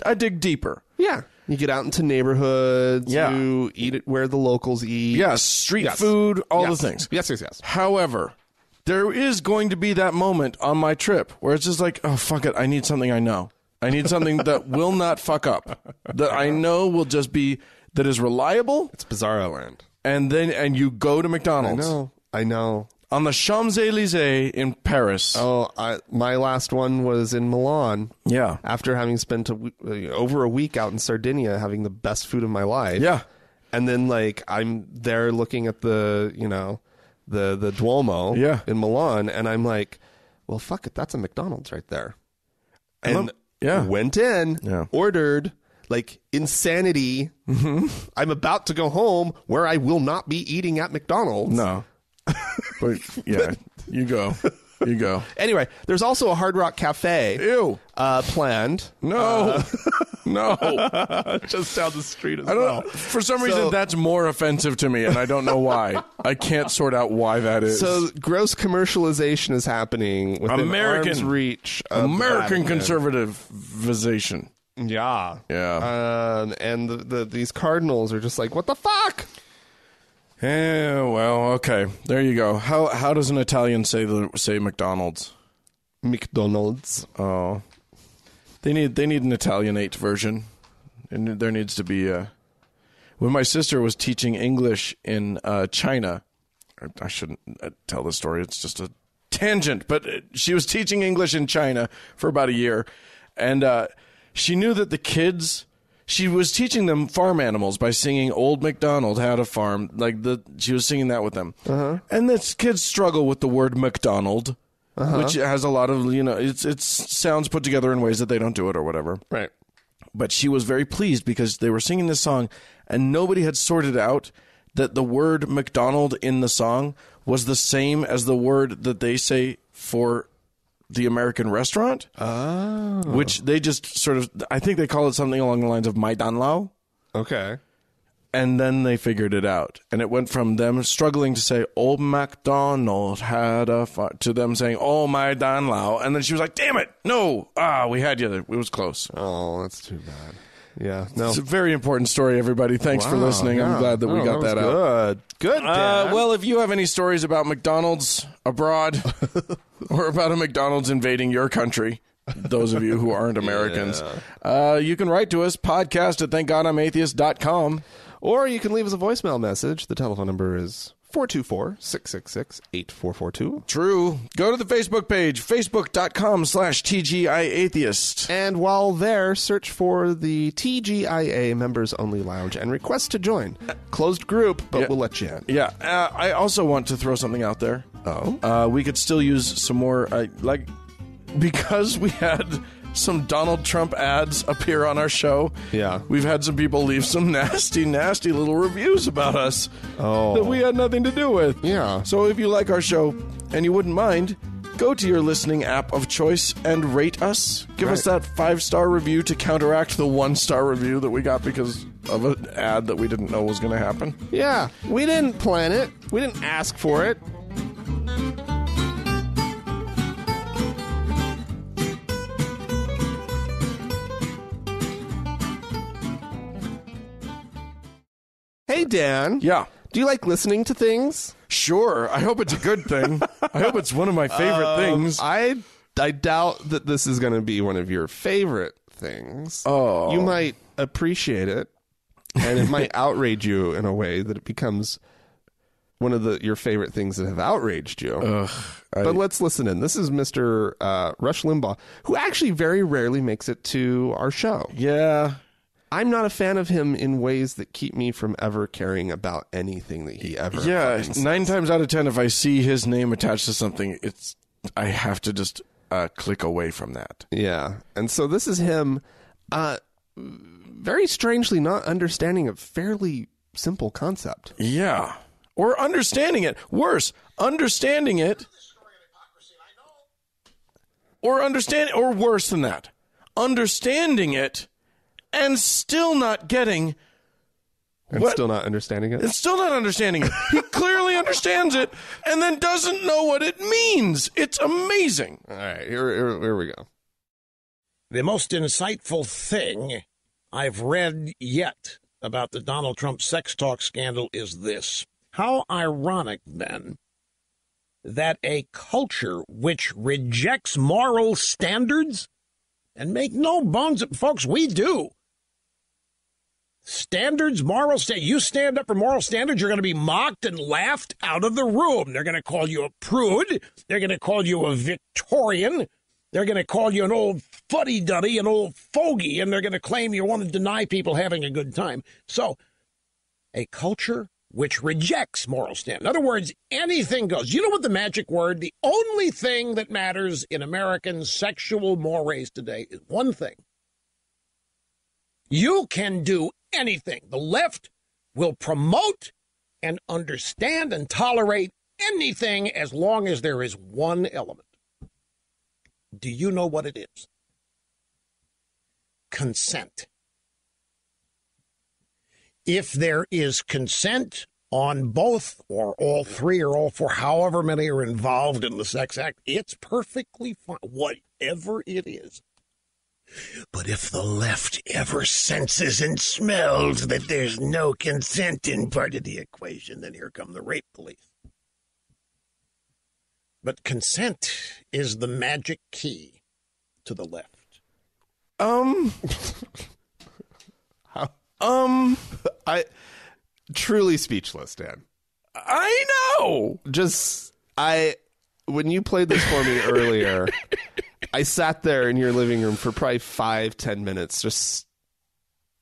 S2: I dig deeper.
S1: Yeah. You get out into neighborhoods.
S2: Yeah.
S1: You eat it where the locals eat.
S2: Yeah, street food, all the things.
S1: Yes.
S2: However, there is going to be that moment on my trip where it's just like, oh, fuck it, I need something I know. I need something that will not fuck up, that I know will just be, that is reliable.
S1: It's Bizarro Land.
S2: And you go to McDonald's.
S1: I know.
S2: On the Champs-Élysées in Paris.
S1: Oh, my last one was in Milan.
S2: Yeah.
S1: After having spent over a week out in Sardinia having the best food of my life.
S2: Yeah.
S1: And then, like, I'm there looking at the Duomo in Milan, and I'm like, well, fuck it, that's a McDonald's right there. And went in, ordered, like, insanity. I'm about to go home where I will not be eating at McDonald's.
S2: No. But yeah, you go.
S1: Anyway, there's also a Hard Rock Cafe.
S2: Ew.
S1: Planned.
S2: No. No.
S1: Just down the street as well.
S2: For some reason, that's more offensive to me, and I don't know why. I can't sort out why that is.
S1: So gross commercialization is happening within arm's reach of
S2: American conservativization.
S1: Yeah.
S2: Yeah.
S1: And these Cardinals are just like, what the fuck?
S2: Yeah, well, okay. There you go. How does an Italian say McDonald's?
S1: McDonald's.
S2: Oh. They need an Italianate version. And there needs to be when my sister was teaching English in China, I shouldn't tell this story. It's just a tangent, but she was teaching English in China for about a year, and she knew that the kids. She was teaching them farm animals by singing "Old MacDonald Had a Farm." She was singing that with them, and the kids struggle with the word McDonald, which has a lot of it's sounds put together in ways that they don't do it or whatever.
S1: Right.
S2: But she was very pleased because they were singing this song, and nobody had sorted out that the word McDonald in the song was the same as the word that they say for the American restaurant.
S1: Oh.
S2: Which they just sort of, I think they call it something along the lines of McDonald.
S1: Okay.
S2: And then they figured it out. And it went from them struggling to say, "Old MacDonald had a farm," to them saying, "Oh, McDonald." And then she was like, "Damn it. No. We had you. It was close."
S1: Oh, that's too bad. Yeah. No.
S2: It's a very important story, everybody. Thanks for listening.
S1: Yeah.
S2: I'm glad that we got that out.
S1: Good. Good, Dan.
S2: Well, if you have any stories about McDonald's abroad or about a McDonald's invading your country, those of you who aren't Americans, you can write to us, podcast@thankgodimatheist.com.
S1: Or you can leave us a voicemail message. The telephone number is 424-666-8442.
S2: True. Go to the Facebook page, facebook.com/TGIAtheist.
S1: And while there, search for the TGIA Members Only Lounge and request to join. Closed group, but we'll let you in.
S2: Yeah. I also want to throw something out there.
S1: Oh?
S2: We could still use some more, because we had some Donald Trump ads appear on our show.
S1: Yeah.
S2: We've had some people leave some nasty, nasty little reviews about us that we had nothing to do with.
S1: Yeah.
S2: So if you like our show and you wouldn't mind, go to your listening app of choice and rate us. Give us that 5-star review to counteract the 1-star review that we got because of an ad that we didn't know was going to happen.
S1: Yeah. We didn't plan it. We didn't ask for it. Hey, Dan.
S2: Yeah.
S1: Do you like listening to things?
S2: Sure. I hope it's a good thing. I hope it's one of my favorite things.
S1: I doubt that this is going to be one of your favorite things.
S2: Oh.
S1: You might appreciate it, and it might outrage you in a way that it becomes one of your favorite things that have outraged you. But let's listen in. This is Mr. Rush Limbaugh, who actually very rarely makes it to our show.
S2: Yeah.
S1: I'm not a fan of him in ways that keep me from ever caring about anything that he ever
S2: Yeah,
S1: says.
S2: 9 times out of 10, if I see his name attached to something, I have to just click away from that.
S1: Yeah. And so this is him very strangely not understanding a fairly simple concept.
S2: Yeah. Or understanding it. Worse, understanding it. Or worse than that. Understanding it and still not getting
S1: Still not understanding it?
S2: And still not understanding it. He clearly understands it and then doesn't know what it means. It's amazing.
S1: All right, here we go.
S3: The most insightful thing I've read yet about the Donald Trump sex talk scandal is this. How ironic, then, that a culture which rejects moral standards, and make no bones, folks, we do. Standards, moral standards. You stand up for moral standards, you're going to be mocked and laughed out of the room. They're going to call you a prude. They're going to call you a Victorian. They're going to call you an old fuddy-duddy, an old fogey, and they're going to claim you want to deny people having a good time. So, a culture which rejects moral standards. In other words, anything goes. You know what the magic word? The only thing that matters in American sexual mores today is one thing. You can do anything. The left will promote and understand and tolerate anything as long as there is one element. Do you know what it is? Consent. If there is consent on both or all three or all four, however many are involved in the sex act, it's perfectly fine, whatever it is. But if the left ever senses and smells that there's no consent in part of the equation, then here come the rape police. But consent is the magic key to the left.
S1: I truly speechless, Dan.
S2: I know.
S1: When you played this for me earlier, I sat there in your living room for probably 5-10 minutes, just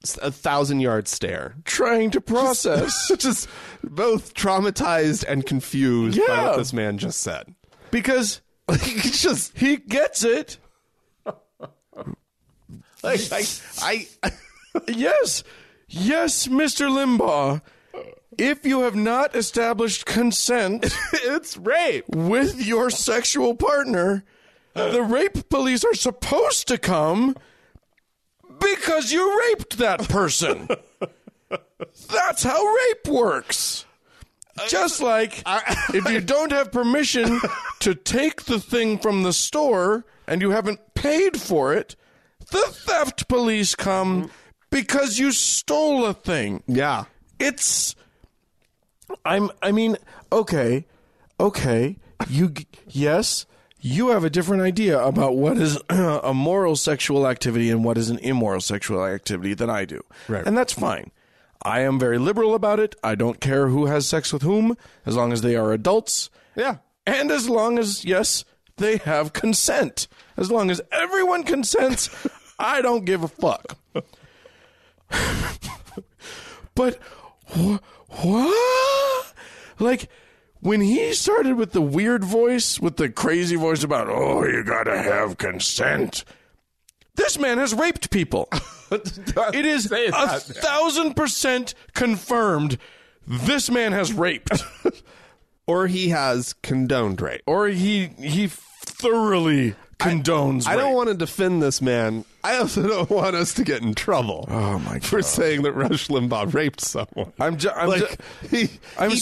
S1: 1,000-yard stare,
S2: Trying to process.
S1: just both traumatized and confused by what this man just said.
S2: Because he gets it. Yes, Mr. Limbaugh. If you have not established consent,
S1: It's rape.
S2: with your sexual partner, The rape police are supposed to come because you raped that person. That's how rape works. Just like if you don't have permission to take the thing from the store and you haven't paid for it, the theft police come because you stole a thing.
S1: Yeah.
S2: Okay. You have a different idea about what is a moral sexual activity and what is an immoral sexual activity than I do.
S1: Right.
S2: And that's fine. I am very liberal about it. I don't care who has sex with whom, as long as they are adults.
S1: Yeah.
S2: And as long as, yes, they have consent. As long as everyone consents, I don't give a fuck. But what? Like, when he started with the weird voice, with the crazy voice about, oh, you gotta have consent. This man has raped people. It is 1,000% confirmed this man has raped.
S1: Or he has condoned rape.
S2: Or he thoroughly condones rape.
S1: I don't want to defend this man. I also don't want us to get in trouble.
S2: Oh my God.
S1: For saying that Rush Limbaugh raped someone. He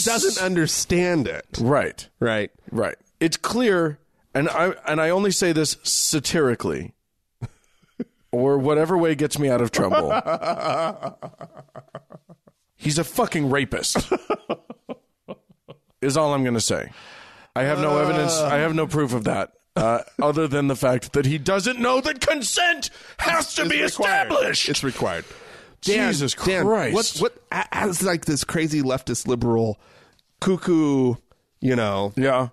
S1: doesn't understand it.
S2: Right.
S1: Right.
S2: Right. It's clear, and I only say this satirically, or whatever way gets me out of trouble. He's a fucking rapist. Is all I'm going to say. I have no evidence. I have no proof of that. Other than the fact that he doesn't know that consent has to be established.
S1: It's required.
S2: Jesus Christ.
S1: What as like this crazy leftist liberal cuckoo,
S2: Yeah.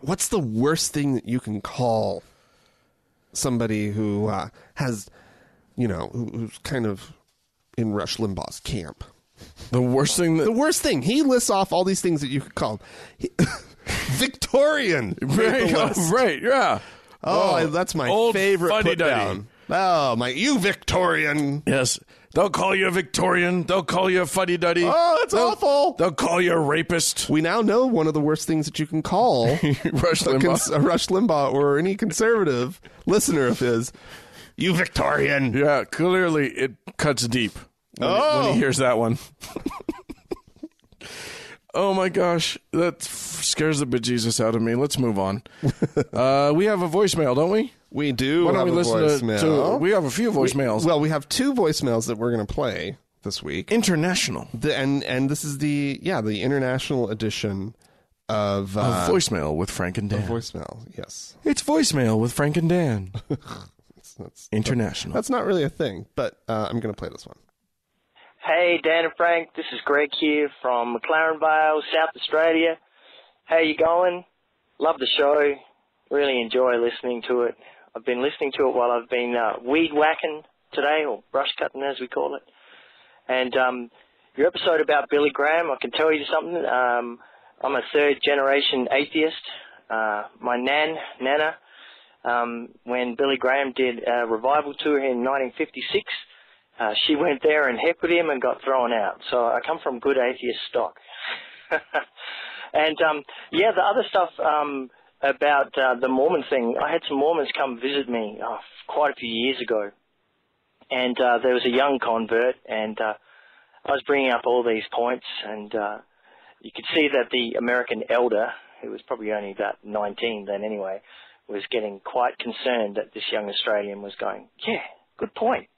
S1: What's the worst thing that you can call somebody who has, who's kind of in Rush Limbaugh's camp?
S2: The worst thing
S1: he lists off all these things that you could call him. Victorian.
S2: Right, yeah.
S1: Oh, that's my
S2: old
S1: favorite put
S2: fuddy-duddy.
S1: down. Oh, you Victorian.
S2: Yes. They'll call you a Victorian. They'll call you a fuddy-duddy.
S1: Oh, that's awful.
S2: They'll call you a rapist.
S1: We now know one of the worst things that you can call
S2: Rush Limbaugh.
S1: Rush Limbaugh or any conservative listener of his. You Victorian.
S2: Yeah, clearly it cuts deep when he hears that one. Oh my gosh, that scares the bejesus out of me. Let's move on. We have a voicemail, don't we?
S1: We do.
S2: Why don't we listen
S1: voicemail.
S2: to? We have a few voicemails.
S1: We have two voicemails that we're going to play this week.
S2: International,
S1: and this is the international edition of
S2: voicemail with Frank and Dan.
S1: Voicemail, yes.
S2: It's voicemail with Frank and Dan. That's international.
S1: That's not really a thing, but I'm going to play this one.
S4: Hey, Dan and Frank, this is Greg here from McLaren Vale, South Australia. How you going? Love the show. Really enjoy listening to it. I've been listening to it while I've been weed whacking today, or brush cutting as we call it. And your episode about Billy Graham, I can tell you something. I'm a third-generation atheist. My Nana, when Billy Graham did a revival tour in 1956, she went there and heckled him and got thrown out. So I come from good atheist stock. And, the other stuff about the Mormon thing, I had some Mormons come visit me quite a few years ago. And there was a young convert, and I was bringing up all these points, and you could see that the American elder, who was probably only about 19 then anyway, was getting quite concerned that this young Australian was going, yeah, good point.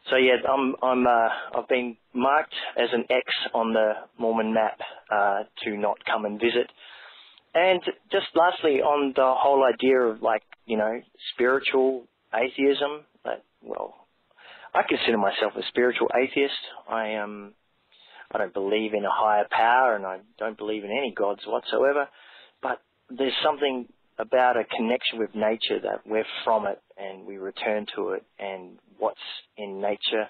S4: So yeah, I've been marked as an X on the Mormon map to not come and visit. And just lastly, on the whole idea of spiritual atheism. I consider myself a spiritual atheist. I don't believe in a higher power, and I don't believe in any gods whatsoever. But there's something about a connection with nature that we're from it and we return to it, and what's in nature,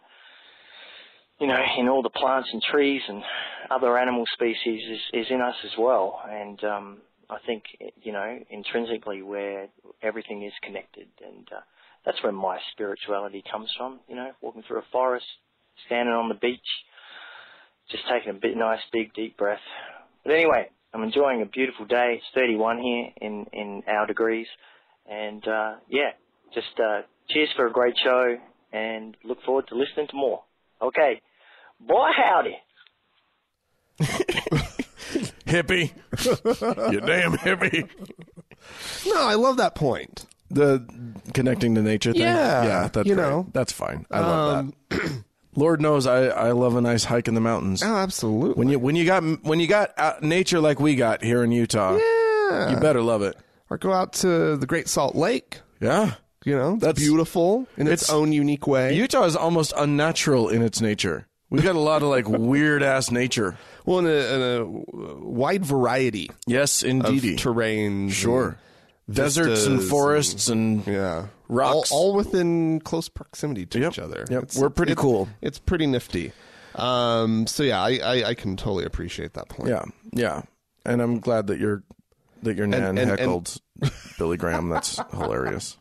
S4: in all the plants and trees and other animal species is in us as well. And I think, intrinsically everything is connected, and that's where my spirituality comes from, walking through a forest, standing on the beach, just taking a nice big deep breath. But anyway, I'm enjoying a beautiful day. It's 31 here in our degrees. And, just cheers for a great show and look forward to listening to more. Okay. Boy, howdy.
S2: Hippie. You damn hippie.
S1: No, I love that point.
S2: The connecting to nature thing?
S1: Yeah.
S2: That's
S1: you
S2: great.
S1: know.
S2: That's fine. I love that. Lord knows I love a nice hike in the mountains.
S1: Oh, absolutely.
S2: When you got nature like we got here in Utah, you better love it.
S1: Or go out to the Great Salt Lake.
S2: Yeah.
S1: You know, that's beautiful in its own unique way.
S2: Utah is almost unnatural in its nature. We've got a lot of like weird ass nature.
S1: Well, in a wide variety.
S2: Yes, indeed.
S1: Of terrains.
S2: Sure. Deserts and forests and rocks.
S1: All within close proximity to each other.
S2: Yep. We're pretty cool.
S1: It's pretty nifty. I can totally appreciate that point.
S2: Yeah. Yeah. And I'm glad that your nan heckled Billy Graham. That's hilarious.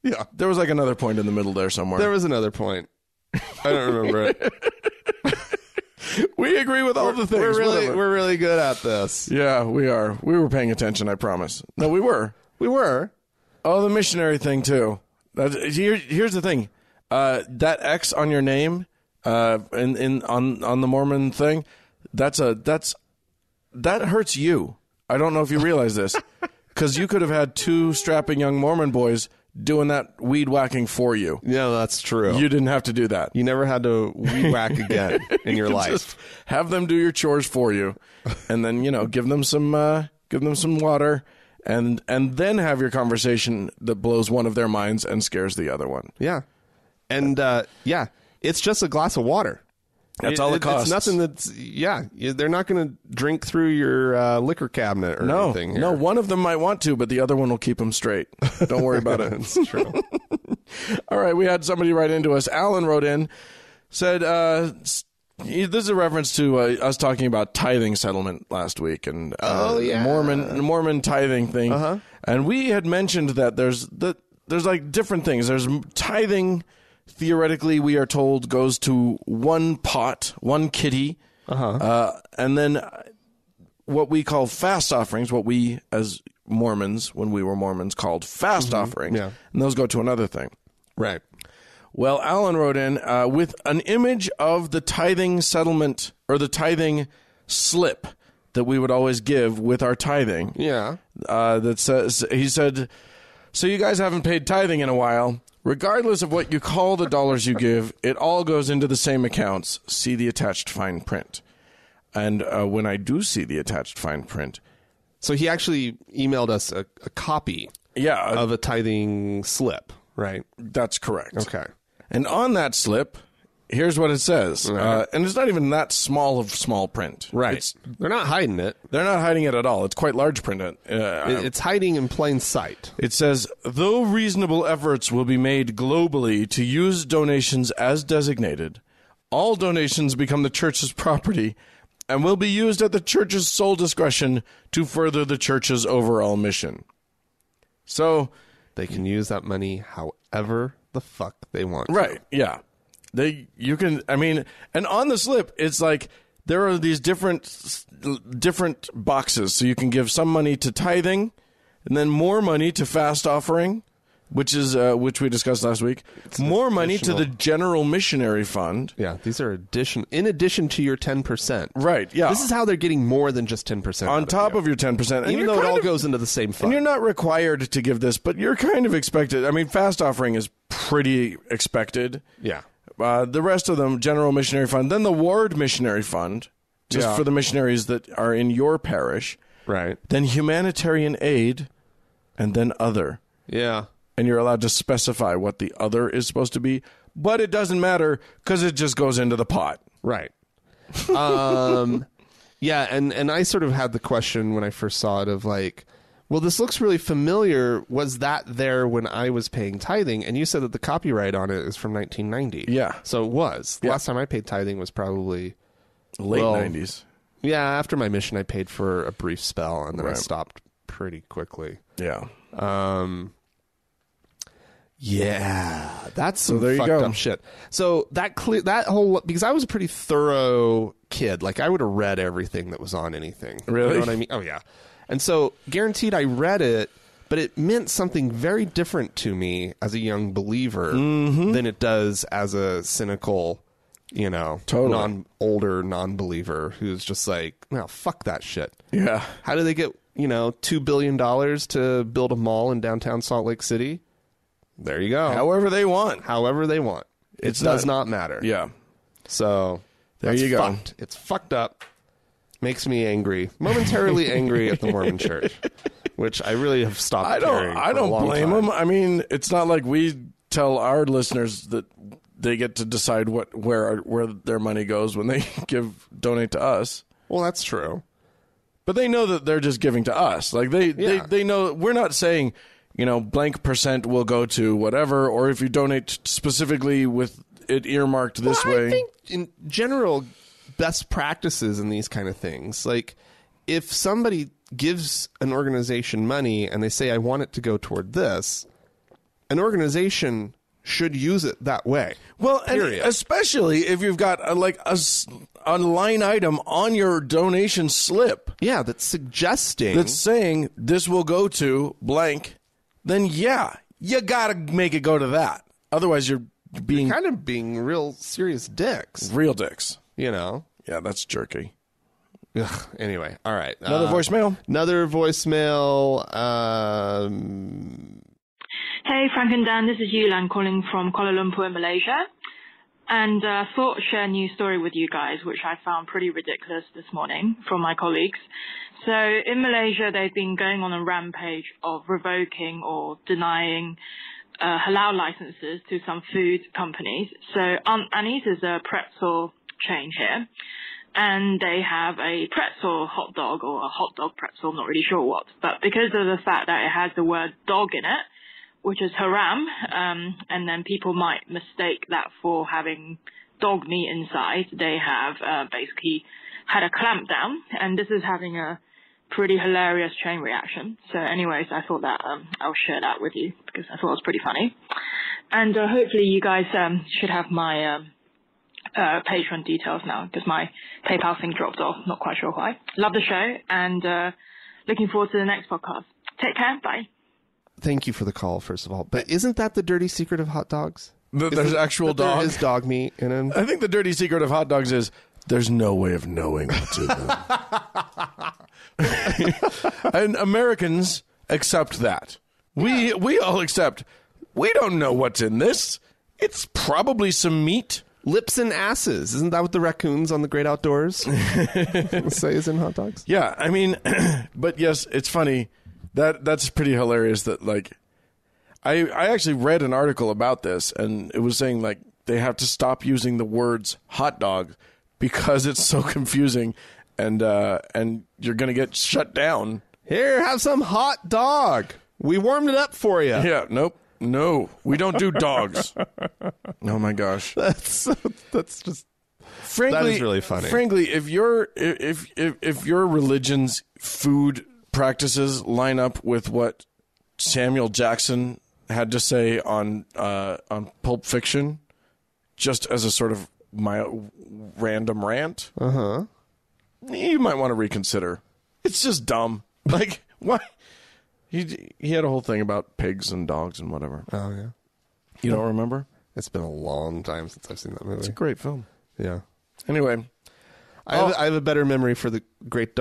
S1: Yeah.
S2: There was like another point in the middle there somewhere.
S1: There was another point. I don't remember it.
S2: We agree with all the things.
S1: We're really good at this.
S2: Yeah, we are. We were paying attention, I promise. No, we were.
S1: We were.
S2: Oh, the missionary thing too. Here's the thing. That X on your name, on the Mormon thing, that hurts you. I don't know if you realize this, because you could have had two strapping young Mormon boys doing that weed whacking for you.
S1: Yeah, that's true.
S2: You didn't have to do that.
S1: You never had to weed whack again in your life.
S2: Just have them do your chores for you, and then give them some water, and then have your conversation that blows one of their minds and scares the other one.
S1: Yeah, and it's just a glass of water.
S2: That's all it costs.
S1: It's nothing they're not going to drink through your liquor cabinet or anything. Here.
S2: No, one of them might want to, but the other one will keep them straight. Don't worry about it.
S1: It's true.
S2: All right, we had somebody write into us. Alan wrote in, said, this is a reference to us talking about tithing settlement last week and Mormon tithing thing. Uh-huh. And we had mentioned that there's like different things. There's tithing. Theoretically, we are told goes to one pot, one kitty, and then what we call fast offerings, what we as Mormons, when we were Mormons, called fast offerings, and those go to another thing.
S1: Right.
S2: Well, Alan wrote in with an image of the tithing settlement or the tithing slip that we would always give with our tithing.
S1: Yeah.
S2: That says, he said, so you guys haven't paid tithing in a while. Regardless of what you call the dollars you give, it all goes into the same accounts. See the attached fine print. And when I do see the attached fine print...
S1: So he actually emailed us a copy of a tithing slip, right?
S2: That's correct.
S1: Okay.
S2: And on that slip, here's what it says.
S1: Right.
S2: And it's not even that small of small print.
S1: Right. They're not hiding it.
S2: They're not hiding it at all. It's quite large print.
S1: It's hiding in plain sight.
S2: It says, though reasonable efforts will be made globally to use donations as designated, all donations become the church's property and will be used at the church's sole discretion to further the church's overall mission. So
S1: they can use that money however the fuck they want.
S2: Right, yeah. And on the slip, it's like there are these different boxes. So you can give some money to tithing, and then more money to fast offering, which we discussed last week. More money to the general missionary fund.
S1: Yeah, these are in addition to your 10%.
S2: Right, yeah.
S1: This is how they're getting more than just 10%.
S2: On top of your 10%.
S1: Even though it all goes into the same fund.
S2: And you're not required to give this, but you're kind of expected. I mean, fast offering is pretty expected.
S1: Yeah.
S2: The rest of them, General Missionary Fund, then the Ward Missionary Fund, just for the missionaries that are in your parish.
S1: Right.
S2: Then humanitarian aid, and then other.
S1: Yeah. And
S2: you're allowed to specify what the other is supposed to be, but it doesn't matter because it just goes into the pot.
S1: Right. Yeah, and I sort of had the question when I first saw it of like, well, this looks really familiar. Was that there when I was paying tithing? And you said that the copyright on it is from 1990.
S2: Yeah.
S1: So it was. The last time I paid tithing was probably...
S2: late 90s.
S1: Yeah, after my mission, I paid for a brief spell, and then I stopped pretty quickly.
S2: Yeah.
S1: Yeah, that's some
S2: there you
S1: fucked
S2: go.
S1: up shit. So that whole, because I was a pretty thorough kid. Like, I would have read everything that was on anything.
S2: Really?
S1: You know what I mean? Oh, yeah. And so, guaranteed I read it, but it meant something very different to me as a young believer than it does as a cynical, you know, older non-believer who's just like, no, fuck that shit.
S2: Yeah.
S1: How do they get, you know, $2 billion to build a mall in downtown Salt Lake City? There you go.
S2: However they want.
S1: It does not matter.
S2: Yeah.
S1: So
S2: there you go.
S1: Fucked. It's fucked up. Makes me angry. Momentarily angry at the Mormon Church, which I really have stopped caring.
S2: I don't blame them. I mean, it's not like we tell our listeners that they get to decide where their money goes when they donate to us.
S1: Well, that's true.
S2: But they know that they're just giving to us. Like they know we're not saying, you know, blank percent will go to whatever, or if you donate specifically with it earmarked this way.
S1: I think in general, best practices in these kind of things, like if somebody gives an organization money and they say, I want it to go toward this, an organization should use it that way.
S2: Well, and especially if you've got a line item on your donation slip.
S1: Yeah, that's suggesting.
S2: That's saying this will go to blank. Then yeah, you got to make it go to that. Otherwise, you're kind of being
S1: real serious dicks.
S2: Real dicks.
S1: You know?
S2: Yeah, that's jerky.
S1: Ugh, anyway, all right.
S2: Another voicemail?
S5: Hey, Frank and Dan, this is Yulan calling from Kuala Lumpur in Malaysia. And thought share a new story with you guys, which I found pretty ridiculous this morning from my colleagues. So in Malaysia, they've been going on a rampage of revoking or denying halal licenses to some food companies. So Aunt Annie's is a pretzel chain here, and they have a pretzel hot dog or a hot dog pretzel, not really sure what. But because of the fact that it has the word dog in it, which is haram, and then people might mistake that for having dog meat inside, they have basically had a clampdown, and this is having a pretty hilarious chain reaction. So anyways, I thought that I'll share that with you because I thought it was pretty funny. And hopefully you guys should have my Patreon details now because my PayPal thing dropped off. Not quite sure why. Love the show and looking forward to the next podcast. Take care. Bye.
S1: Thank you for the call, first of all. But isn't that the dirty secret of hot dogs?
S2: There's actual dog?
S1: There is dog meat in them?
S2: I think the dirty secret of hot dogs is there's no way of knowing what's in them. And Americans accept that. We all accept. We don't know what's in this. It's probably some meat.
S1: Lips and asses. Isn't that what the raccoons on the Great Outdoors say is in hot dogs?
S2: Yeah, I mean, but yes, it's funny. That's pretty hilarious that, like, I actually read an article about this, and it was saying, like, they have to stop using the words hot dog because it's so confusing, and you're going to get shut down.
S1: Here, have some hot dog. We warmed it up for you.
S2: Yeah, nope. No, we don't do dogs. Oh, my gosh.
S1: That's just...
S2: Frankly,
S1: that is really funny.
S2: Frankly, if your religion's food practices line up with what Samuel Jackson had to say on Pulp Fiction, just as a sort of random rant, you might want to reconsider. It's just dumb. Like, why? He had a whole thing about pigs and dogs and whatever.
S1: Oh yeah,
S2: you don't remember?
S1: It's been a long time since I've seen that movie.
S2: It's a great film.
S1: Yeah.
S2: Anyway.
S1: I have a better memory for the Great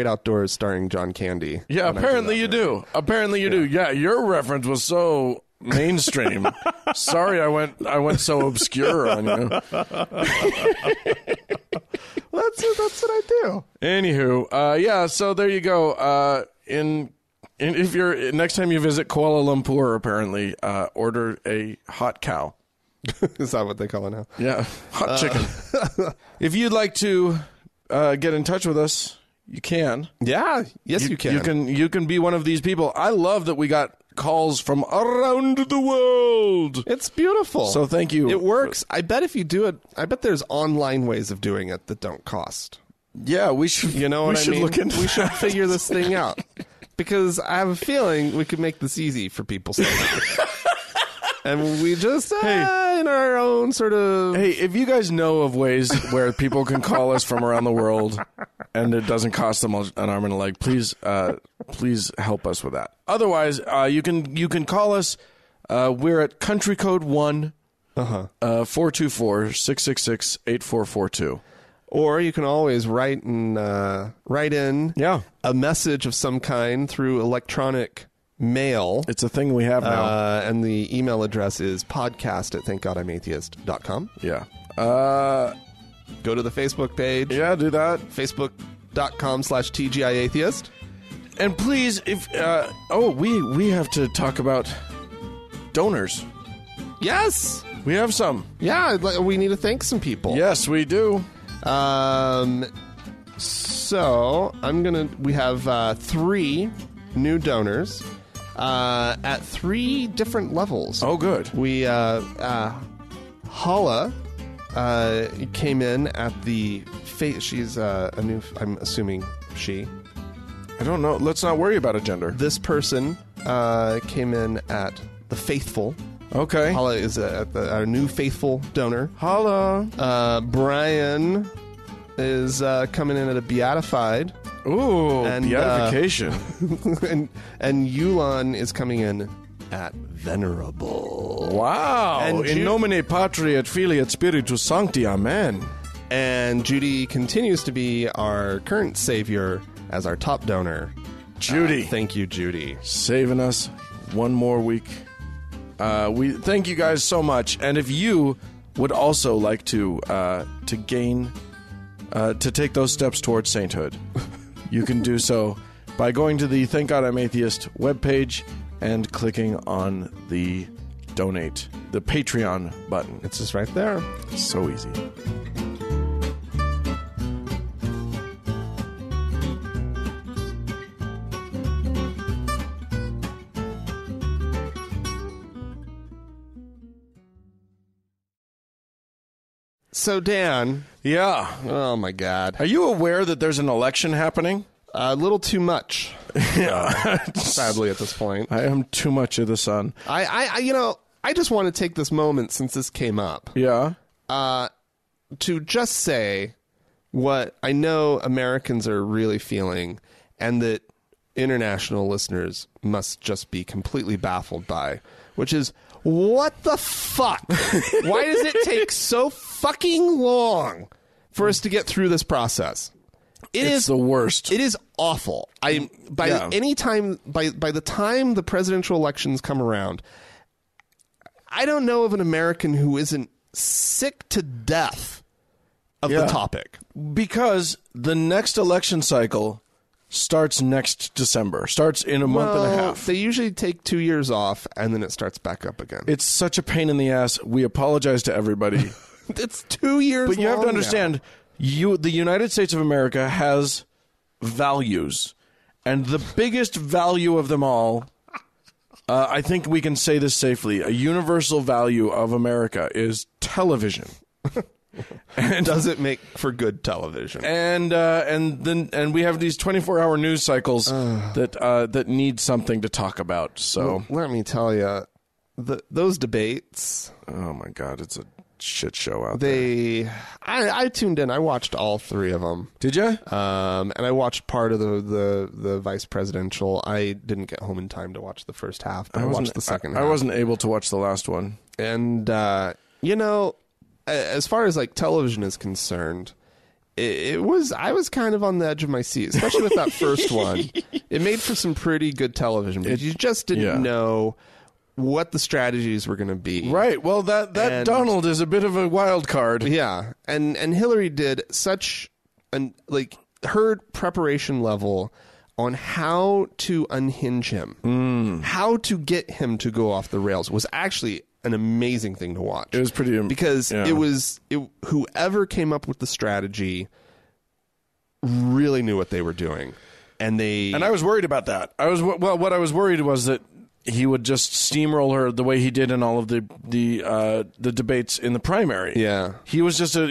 S1: Outdoors starring John Candy.
S2: Yeah, apparently you do. Apparently you do. Yeah, your reference was so mainstream. Sorry, I went so obscure on you.
S1: That's what I do.
S2: Anywho, yeah. So there you go. If you're next time you visit Kuala Lumpur, apparently order a hot cow.
S1: Is that what they call it now?
S2: Yeah, hot chicken. If you'd like to get in touch with us, you can.
S1: Yeah, yes, you can.
S2: You can be one of these people. I love that we got calls from around the world.
S1: It's beautiful.
S2: So thank you.
S1: It works. I bet if you do it, I bet there's online ways of doing it that don't cost.
S2: Yeah, we should.
S1: You know what I mean?
S2: Look into
S1: we should figure this thing out because I have a feeling we could make this easy for people. And we just, in our own sort of...
S2: Hey, if you guys know of ways where people can call us from around the world and it doesn't cost them an arm and a leg, please help us with that. Otherwise, you can call us. We're at country code 1 424-666-8442.
S1: Or you can always write in a message of some kind through electronic mail.
S2: It's a thing we have now.
S1: And the email address is podcast@thankgodimatheist.com.
S2: Yeah.
S1: Go to the Facebook page.
S2: Yeah, do that.
S1: Facebook.com/TGIAtheist.
S2: And please, if we have to talk about donors.
S1: Yes.
S2: We have some.
S1: Yeah, we need to thank some people.
S2: Yes, we do.
S1: So we have 3 new donors at 3 different levels.
S2: Oh, good.
S1: We Hala came in at the she's a new. I'm assuming she.
S2: I don't know. Let's not worry about a gender.
S1: This person came in at the faithful.
S2: Okay.
S1: Hala is our new faithful donor.
S2: Hala.
S1: Brian is coming in at a beatified.
S2: Ooh,
S1: and,
S2: beatification.
S1: and Yulan is coming in at venerable.
S2: Wow.
S1: And
S2: In nomine Patri et Filii et Spiritus Sancti. Amen.
S1: And Judy continues to be our current savior as our top donor.
S2: Judy.
S1: Thank you, Judy.
S2: Saving us one more week. We thank you guys so much. And if you would also like to take those steps towards sainthood, you can do so by going to the Thank God I'm Atheist webpage and clicking on the donate, the Patreon button.
S1: It's just right there.
S2: So easy.
S1: So, Dan.
S2: Yeah.
S1: Oh, my God.
S2: Are you aware that there's an election happening?
S1: A little too much.
S2: Yeah.
S1: Sadly, at this point.
S2: I am too much of the sun.
S1: I just want to take this moment since this came up.
S2: Yeah.
S1: To just say what I know Americans are really feeling and that international listeners must just be completely baffled by, which is, what the fuck? Why does it take so fucking long for us to get through this process?
S2: It's the worst.
S1: It is awful. By the time the presidential elections come around, I don't know of an American who isn't sick to death of the topic.
S2: Because the next election cycle starts next December. Starts in a month and a half.
S1: They usually take 2 years off, and then it starts back up again.
S2: It's such a pain in the ass. We apologize to everybody.
S1: It's 2 years
S2: But you have to
S1: long
S2: understand, the United States of America has values. And the biggest value of them all, I think we can say this safely, a universal value of America is television.
S1: And does it make for good television?
S2: And we have these 24-hour news cycles that need something to talk about. So
S1: let me tell you, those debates.
S2: Oh my God, it's a shit show out there.
S1: I tuned in. I watched all 3 of them.
S2: Did you?
S1: And I watched part of the vice presidential. I didn't get home in time to watch the first half, but I watched the second half.
S2: I wasn't able to watch the last one.
S1: And as far as like television is concerned, I was kind of on the edge of my seat, especially with that first one. It made for some pretty good television, but you just didn't know what the strategies were going to be.
S2: Right. Well, that Donald is a bit of a wild card.
S1: Yeah. And Hillary did such her preparation level on how to unhinge him, how to get him to go off the rails was actually an amazing thing to watch.
S2: It was pretty
S1: because whoever came up with the strategy really knew what they were doing, and
S2: I was worried about that. What I was worried was that he would just steamroll her the way he did in all of the debates in the primary.
S1: Yeah,
S2: he was just a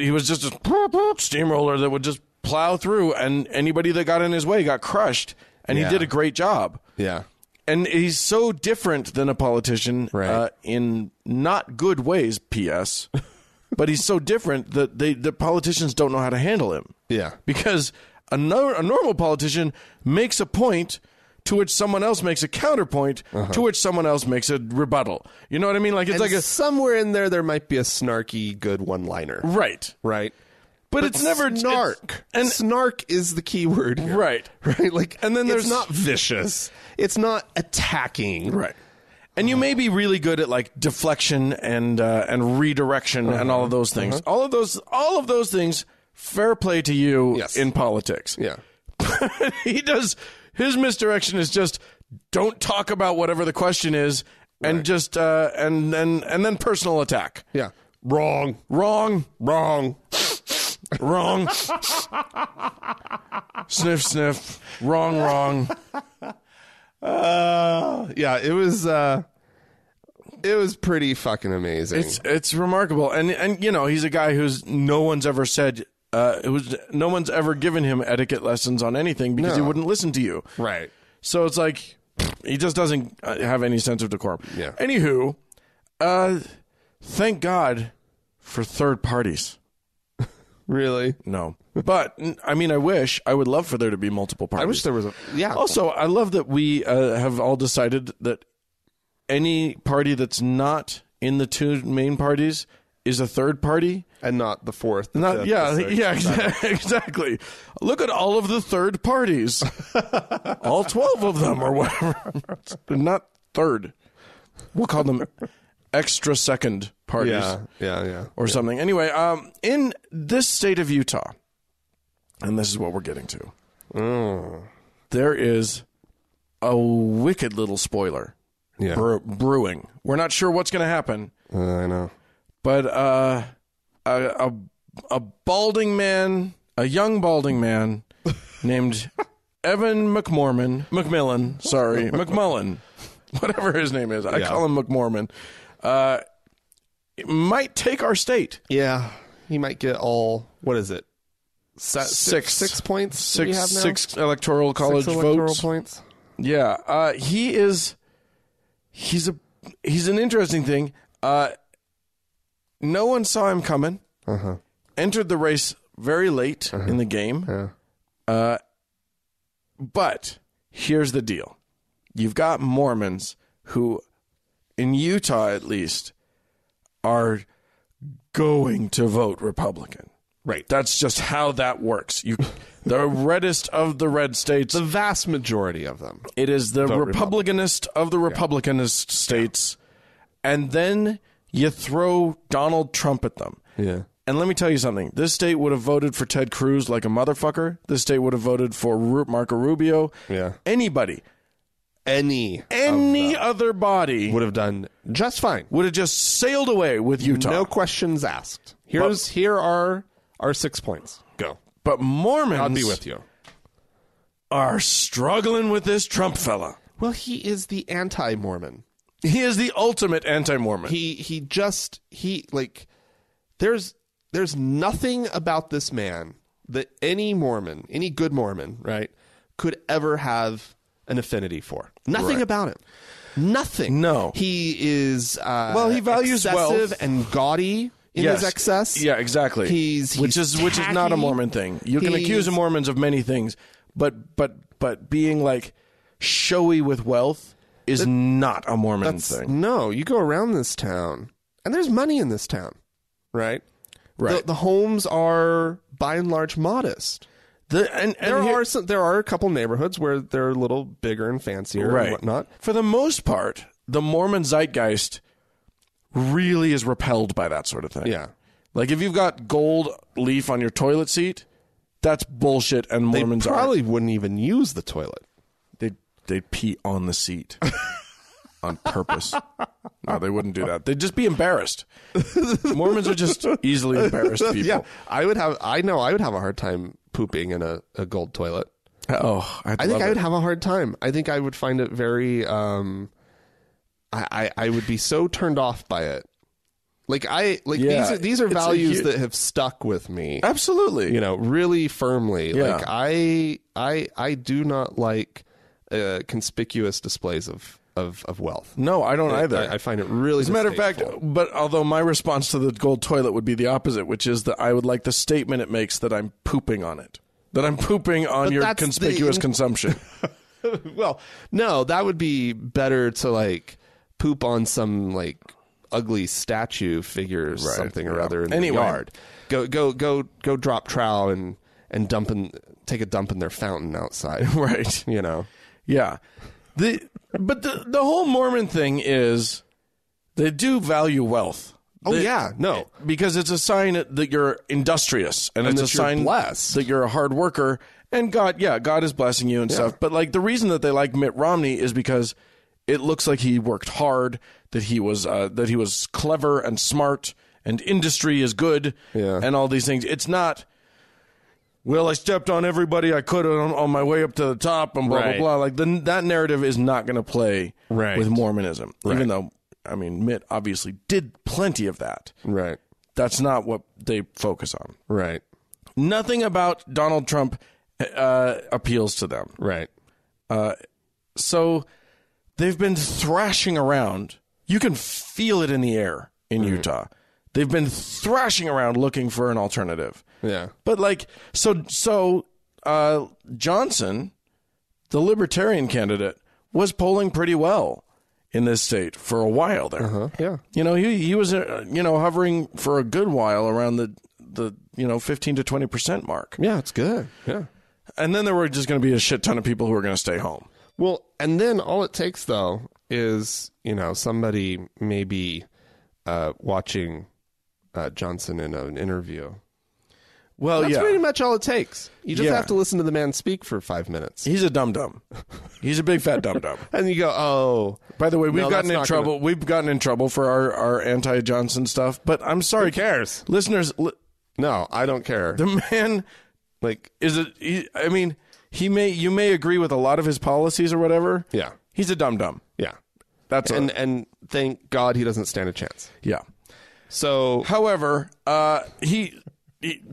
S2: steamroller that would just plow through, and anybody that got in his way got crushed. And he did a great job.
S1: Yeah.
S2: And he's so different than a politician in not good ways, P.S., but he's so different that the politicians don't know how to handle him.
S1: Yeah.
S2: Because a normal politician makes a point to which someone else makes a counterpoint, to which someone else makes a rebuttal. You know what I mean? Like, it's like
S1: somewhere in there might be a snarky, good one-liner.
S2: Right. But it's never
S1: snark. And snark is the key word here.
S2: Right.
S1: Like, and then it's not vicious. It's not attacking.
S2: Right. And you may be really good at like deflection and redirection and all of those things. All of those things. Fair play to you in politics.
S1: Yeah.
S2: He does. His misdirection is just don't talk about whatever the question is, and just and then personal attack.
S1: Yeah.
S2: Wrong. Sniff, sniff. Wrong.
S1: Yeah, it was pretty fucking amazing.
S2: It's remarkable, and you know, he's a guy who's no one's ever said. No one's ever given him etiquette lessons on anything because he wouldn't listen to you.
S1: Right.
S2: So it's like he just doesn't have any sense of decorum.
S1: Yeah.
S2: Anywho, thank God for third parties.
S1: Really?
S2: No. But, I mean, I would love for there to be multiple parties.
S1: I wish there was
S2: Also, I love that we have all decided that any party that's not in the two main parties is a third party.
S1: And not the fourth.
S2: Exactly. Look at all of the third parties. All 12 of them or whatever. They're not third. We'll call them extra second parties.
S1: Yeah.
S2: Or something. Anyway, in this state of Utah, and this is what we're getting to, there is a wicked little spoiler brewing. We're not sure what's going to happen.
S1: I know.
S2: But a balding man, a young balding man named Evan McMullen, whatever his name is. I call him McMormon. Might take our state.
S1: Yeah. He might get all, what is it? Six points?
S2: Six electoral college votes.
S1: Points.
S2: Yeah. He's an interesting thing. No one saw him coming. Entered the race very late in the game. But here's the deal. You've got Mormons who, in Utah at least, are going to vote Republican.
S1: Right.
S2: That's just how that works. The reddest of the red states.
S1: The vast majority of them.
S2: It is the Republicanist of the Republicanist states. And then you throw Donald Trump at them.
S1: Yeah.
S2: And let me tell you something. This state would have voted for Ted Cruz like a motherfucker. This state would have voted for Marco Rubio.
S1: Yeah.
S2: Anybody.
S1: Any
S2: other body
S1: would have done just fine.
S2: Would have just sailed away with Utah.
S1: No questions asked. Here are our 6 points. Go.
S2: But Mormons,
S1: I'll be with you,
S2: are struggling with this Trump fella.
S1: Well, he is the anti-Mormon.
S2: He is the ultimate anti-Mormon.
S1: There's nothing about this man that any good Mormon, right, could ever have an affinity for. Nothing about him. Nothing.
S2: No.
S1: He is
S2: he values
S1: excessive
S2: wealth
S1: and gaudy in his excess.
S2: Yeah, exactly.
S1: Which is
S2: not a Mormon thing. You can accuse Mormons of many things, but being like showy with wealth is not a Mormon thing.
S1: No, you go around this town, and there's money in this town, right?
S2: Right.
S1: The homes are by and large modest. There are a couple neighborhoods where they're a little bigger and fancier and whatnot.
S2: For the most part, the Mormon zeitgeist really is repelled by that sort of thing.
S1: Yeah.
S2: Like if you've got gold leaf on your toilet seat, that's bullshit, and Mormons
S1: probably wouldn't even use the toilet.
S2: They'd pee on the seat on purpose. No, they wouldn't do that. They'd just be embarrassed. Mormons are just easily embarrassed people.
S1: Yeah, I would have a hard time pooping in a gold toilet.
S2: Oh,
S1: I think I would have a hard time. I think I would find it very. I would be so turned off by it. These are values that have stuck with me.
S2: Absolutely.
S1: Really firmly.
S2: Yeah.
S1: I do not like conspicuous displays of wealth.
S2: No, I don't either.
S1: I find it really
S2: As a matter of fact, but although my response to the gold toilet would be the opposite, which is that I would like the statement it makes that I'm pooping on it. That I'm pooping on your conspicuous consumption.
S1: Well, no, that would be better to like poop on some like ugly statue figure or something or other in the yard. Go drop trowel and take a dump in their fountain outside.
S2: Right.
S1: You know.
S2: Yeah. But the whole Mormon thing is they do value wealth. Because it's a sign that you're industrious, and it's a sign that you're a hard worker, and God is blessing you and stuff. But like the reason that they like Mitt Romney is because it looks like he worked hard, that he was clever and smart, and industry is good, and all these things. It's not, well, I stepped on everybody I could on my way up to the top, and blah blah blah. Like that narrative is not going to play with Mormonism, even though. I mean, Mitt obviously did plenty of that.
S1: Right.
S2: That's not what they focus on.
S1: Right.
S2: Nothing about Donald Trump appeals to them.
S1: Right.
S2: So they've been thrashing around. You can feel it in the air in Utah. They've been thrashing around looking for an alternative.
S1: Yeah.
S2: But like, so Johnson, the Libertarian candidate, was polling pretty well in this state for a while there.
S1: Yeah.
S2: You know, he was, hovering for a good while around the 15 to 20% mark.
S1: Yeah, it's good. Yeah.
S2: And then there were just going to be a shit ton of people who were going to stay home.
S1: Well, and then all it takes, though, is, somebody maybe watching Johnson in an interview.
S2: Well,
S1: that's pretty much all it takes. You just have to listen to the man speak for 5 minutes.
S2: He's a dum-dum. He's a big fat dum-dum.
S1: And you go, oh.
S2: By the way, we've gotten in trouble. We've gotten in trouble for our anti-Johnson stuff, but I'm sorry.
S1: Who cares?
S2: Listeners.
S1: No, I don't care.
S2: The man, you may agree with a lot of his policies or whatever.
S1: Yeah.
S2: He's a dum-dum.
S1: Yeah.
S2: And
S1: thank God he doesn't stand a chance.
S2: Yeah.
S1: So,
S2: however,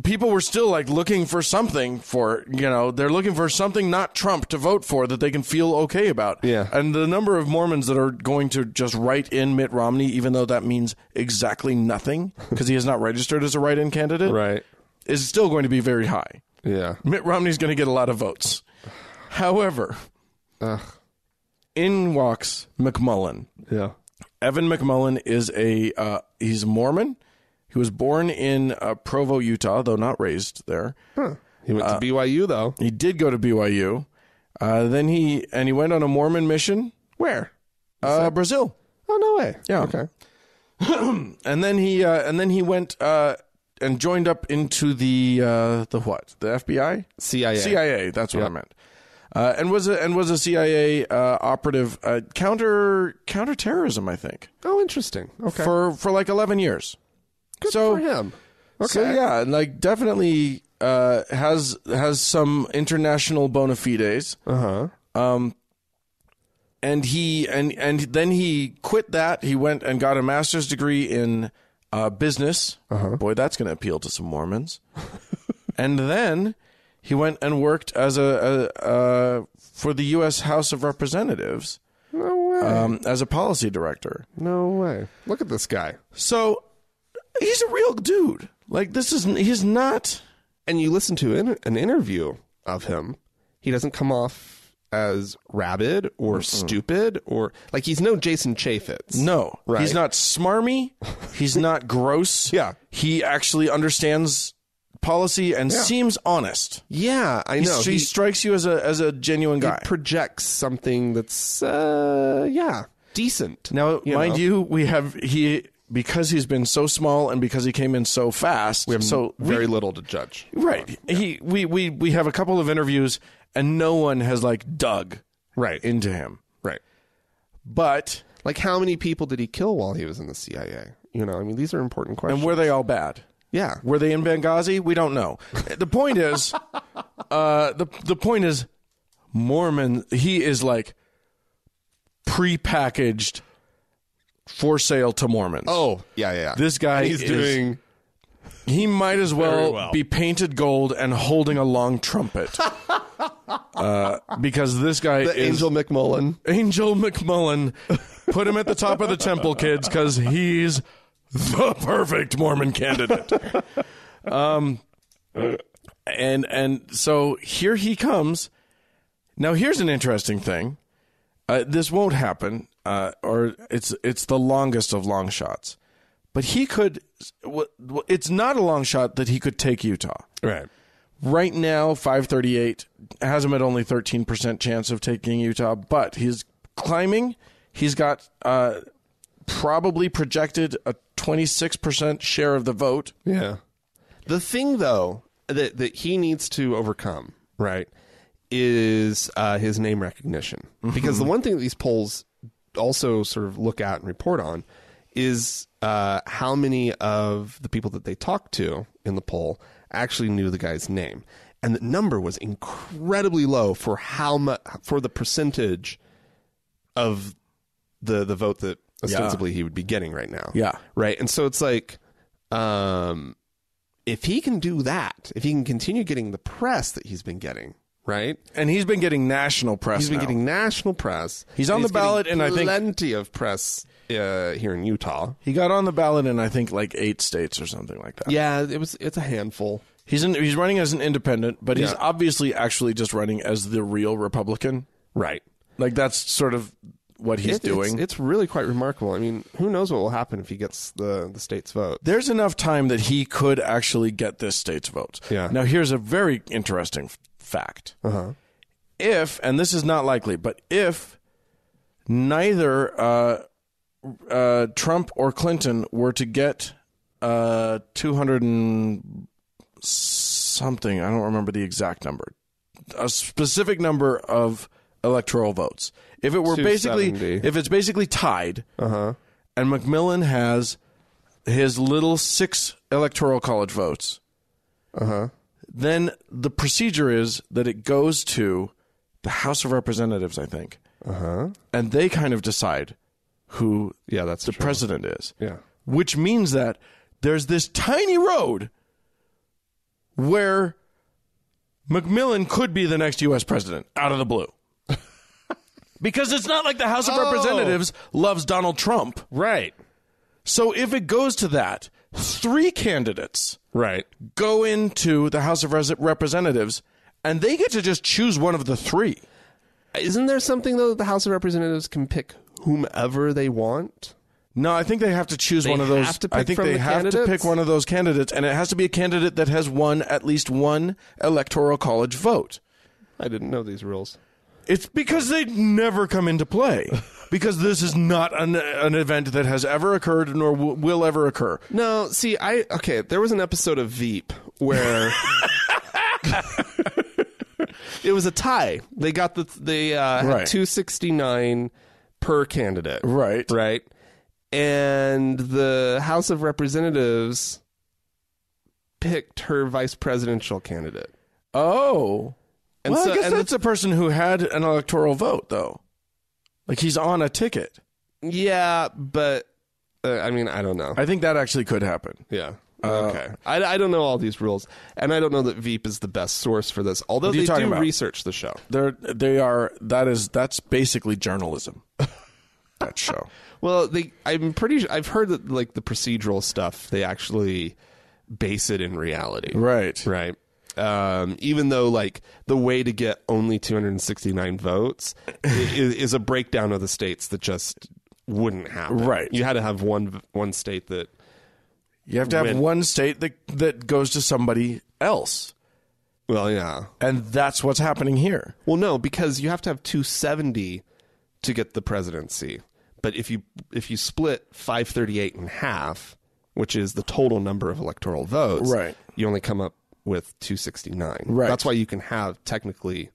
S2: people were still like looking for something they're looking for something not Trump to vote for that they can feel okay about.
S1: Yeah.
S2: And the number of Mormons that are going to just write in Mitt Romney, even though that means exactly nothing because he is not registered as a write-in candidate,
S1: right,
S2: is still going to be very high.
S1: Yeah.
S2: Mitt Romney's going to get a lot of votes. However, in walks McMullen.
S1: Yeah.
S2: Evan McMullen is he's a Mormon. He was born in Provo, Utah, though not raised there.
S1: Huh. He went to BYU, though.
S2: He did go to BYU. Then he went on a Mormon mission.
S1: Where?
S2: Brazil.
S1: Oh, no way.
S2: Yeah.
S1: Okay.
S2: and then he went and joined up into the what? The FBI?
S1: CIA.
S2: CIA. That's what I meant. And was a CIA operative, counterterrorism, I think.
S1: Oh, interesting. Okay.
S2: For like 11 years.
S1: Good for him. Okay.
S2: So yeah, like definitely has some international bona fides. And then he quit that. He went and got a master's degree in business. Boy, that's going to appeal to some Mormons. And then he went and worked as for the U.S. House of Representatives.
S1: No way.
S2: As a policy director.
S1: No way. Look at this guy.
S2: So he's a real dude. Like he's not.
S1: And you listen to an interview of him, he doesn't come off as rabid or stupid or like he's no Jason Chaffetz.
S2: No,
S1: right?
S2: He's not smarmy. He's not gross.
S1: Yeah.
S2: He actually understands policy and seems honest.
S1: Yeah, I know.
S2: He strikes you as a genuine guy.
S1: He projects something that's decent.
S2: Now, mind you, because he's been so small and because he came in so fast,
S1: we have very little to judge.
S2: Right. Yeah. We have a couple of interviews and no one has like dug into him.
S1: Right.
S2: But
S1: like how many people did he kill while he was in the CIA? These are important questions.
S2: And were they all bad?
S1: Yeah.
S2: Were they in Benghazi? We don't know. The point is, the point is, Mormon, he is like prepackaged for sale to Mormons.
S1: Oh, yeah.
S2: This guy he might as well be painted gold and holding a long trumpet. because this guy is
S1: Angel McMullen.
S2: Angel McMullen. Put him at the top of the temple, kids, because he's the perfect Mormon candidate. And so here he comes. Now here's an interesting thing. This won't happen, or it's the longest of long shots. But he could. It's not a long shot that he could take Utah.
S1: Right.
S2: Right now, 538 has him at only 13% chance of taking Utah, but he's climbing. He's got probably projected a 26% share of the vote.
S1: Yeah. The thing, though, that he needs to overcome, right, is his name recognition. Mm-hmm. Because the one thing that these polls also sort of look at and report on is how many of the people that they talked to in the poll actually knew the guy's name. And the number was incredibly low for for the percentage of the vote that ostensibly he would be getting right now.
S2: Yeah.
S1: Right. And so it's like, if he can do that, if he can continue getting the press that he's been getting, right?
S2: And he's been getting national press.
S1: He's been
S2: now.
S1: getting national press.
S2: He's on the ballot, and I think
S1: plenty of press here in Utah.
S2: He got on the ballot in I think like 8 states or something like that.
S1: Yeah, it's a handful.
S2: He's running as an independent, but he's obviously actually just running as the real Republican.
S1: Right.
S2: Like that's sort of what he's doing.
S1: It's really quite remarkable. I mean, who knows what will happen if he gets the state's vote?
S2: There's enough time that he could actually get this state's vote.
S1: Yeah.
S2: Now, here's a very interesting fact.
S1: Uh-huh.
S2: If, and this is not likely, but if neither Trump or Clinton were to get 200 and something, I don't remember the exact number, a specific number of electoral votes. If it were if it's basically tied, and McMillan has his little 6 electoral college votes, then the procedure is that it goes to the House of Representatives, I think, and they kind of decide who the president is.
S1: Yeah,
S2: which means that there's this tiny road where McMillan could be the next U.S. president out of the blue. Because it's not like the House of Representatives loves Donald Trump.
S1: Right.
S2: So if it goes to that, 3 candidates go into the House of Representatives, and they get to just choose one of the 3.
S1: Isn't there something, though, that the House of Representatives can pick whomever they want?
S2: No, I think they have to choose one of those. I think they have to pick one of those candidates, and it has to be a candidate that has won at least 1 electoral college vote.
S1: I didn't know these rules.
S2: It's because they never come into play. Because this is not an event that has ever occurred nor will ever occur.
S1: No, see, there was an episode of Veep where it was a tie. They got had 269 per candidate.
S2: Right.
S1: Right. And the House of Representatives picked her vice presidential candidate.
S2: Oh. And well, I guess that's a person who had an electoral vote, though. Like, he's on a ticket.
S1: Yeah, but, I mean, I don't know.
S2: I think that actually could happen.
S1: Yeah. Okay. I don't know all these rules, and I don't know that Veep is the best source for this, although they do research the show.
S2: That's basically journalism, that show.
S1: Well, I've heard that, like, the procedural stuff, they actually base it in reality.
S2: Right.
S1: Right. Even though, like, the way to get only 269 votes is a breakdown of the states that just wouldn't happen.
S2: Right.
S1: You had to have one state that...
S2: You have to have one state that goes to somebody else.
S1: Well, yeah.
S2: And that's what's happening here.
S1: Well, no, because you have to have 270 to get the presidency. But if you split 538 in half, which is the total number of electoral votes,
S2: right,
S1: you only come up with 269.
S2: Right.
S1: That's why you can have technically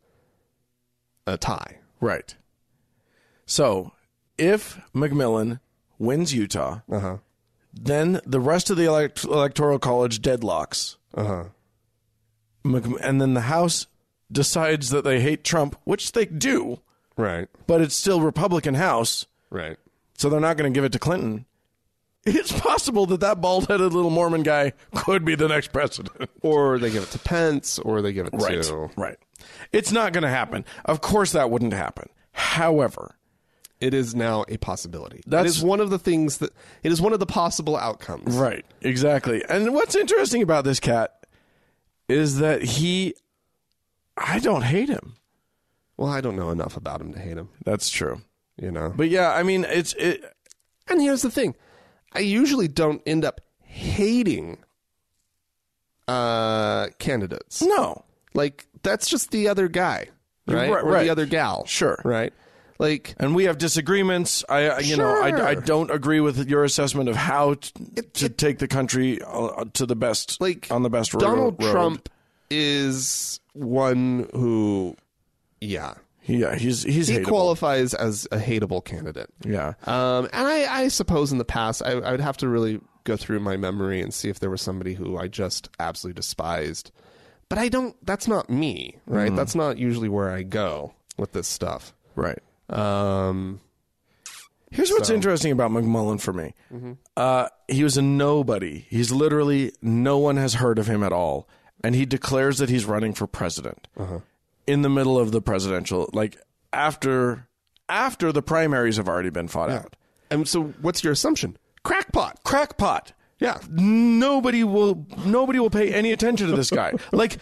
S1: a tie.
S2: Right. So if McMillan wins Utah, then the rest of the electoral college deadlocks. And then the House decides that they hate Trump, which they do.
S1: Right.
S2: But it's still Republican House.
S1: Right.
S2: So they're not going to give it to Clinton. it's possible that bald-headed little Mormon guy could be the next president.
S1: Or they give it to Pence, or they give it to...
S2: Right. It's not going to happen. Of course that wouldn't happen. However,
S1: it is now a possibility. That is one of the things it is one of the possible outcomes.
S2: Right, exactly. And what's interesting about this cat is that I don't hate him.
S1: Well, I don't know enough about him to hate him.
S2: That's true.
S1: You know?
S2: But yeah, I mean,
S1: And here's the thing. I usually don't end up hating candidates.
S2: No.
S1: Like, that's just the other guy, right?
S2: Right,
S1: or the other gal.
S2: Sure.
S1: Right? Like,
S2: and we have disagreements. I don't agree with your assessment of how to take the country to the best, on the best road.
S1: Donald Trump is one who,
S2: he's hateable.
S1: Qualifies as a hateable candidate.
S2: Yeah.
S1: And I suppose in the past, I would have to really go through my memory and see if there was somebody who I just absolutely despised. But that's not me, right? That's not usually where I go with this stuff.
S2: Right. Here's what's interesting about McMullen for me. Mm-hmm. He was a nobody. He's literally, no one has heard of him at all. And he declares that he's running for president in the middle of the presidential, like after the primaries have already been fought out.
S1: And so what's your assumption?
S2: Crackpot.
S1: Yeah.
S2: Nobody will pay any attention to this guy. Like,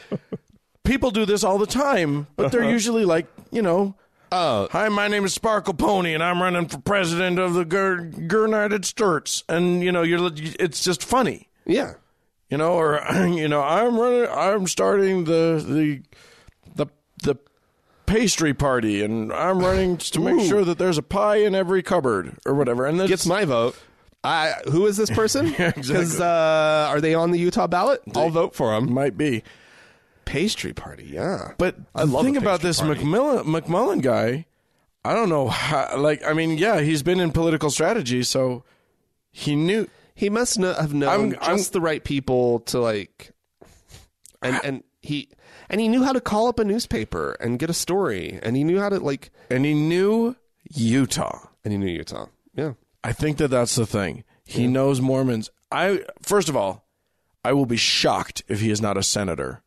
S2: people do this all the time, but they're usually like, hi, my name is Sparkle Pony, and I'm running for president of the United States. And, it's just funny.
S1: Yeah.
S2: I'm starting the pastry party, and I'm running to make sure that there's a pie in every cupboard or whatever. And
S1: gets my vote. Who is this person? Because are they on the Utah ballot? I'll vote for them.
S2: Might be.
S1: Pastry party, yeah.
S2: But the thing about this McMullen guy, I don't know how, he's been in political strategy, so he knew. He must have known just the right people to and he knew how to call up a newspaper and get a story, and he knew how to and he knew Utah.
S1: Yeah.
S2: I think that's the thing. He knows Mormons. First of all, I will be shocked if he is not a senator.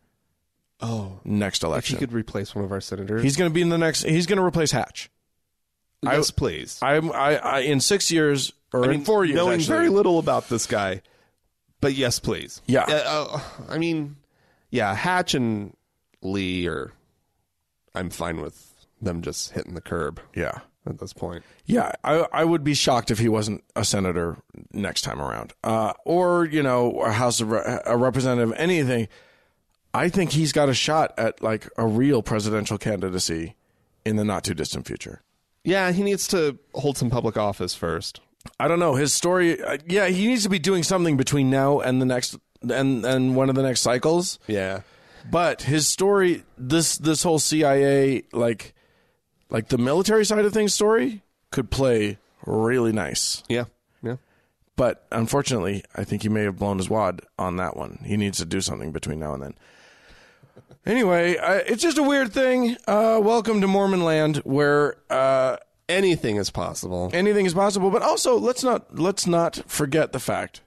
S2: Next election.
S1: If he could replace one of our senators.
S2: He's going to be in the next. He's going to replace Hatch.
S1: Yes, please.
S2: I in 6 years in 4 years,
S1: knowing
S2: actually,
S1: very little about this guy, but yes, please.
S2: Yeah.
S1: Hatch and Lee I'm fine with them just hitting the curb.
S2: Yeah.
S1: At this point.
S2: Yeah, I would be shocked if he wasn't a senator next time around, or a House of a representative, anything. I think he's got a shot at a real presidential candidacy in the not too distant future.
S1: Yeah, he needs to hold some public office first.
S2: I don't know his story. He needs to be doing something between now and the next and one of the next cycles.
S1: Yeah,
S2: but his story, this whole CIA like the military side of things story could play really nice.
S1: Yeah.
S2: But unfortunately, I think he may have blown his wad on that one. He needs to do something between now and then. Anyway, it's just a weird thing. Welcome to Mormon land, where
S1: anything is possible.
S2: Anything is possible, but also let's not forget the fact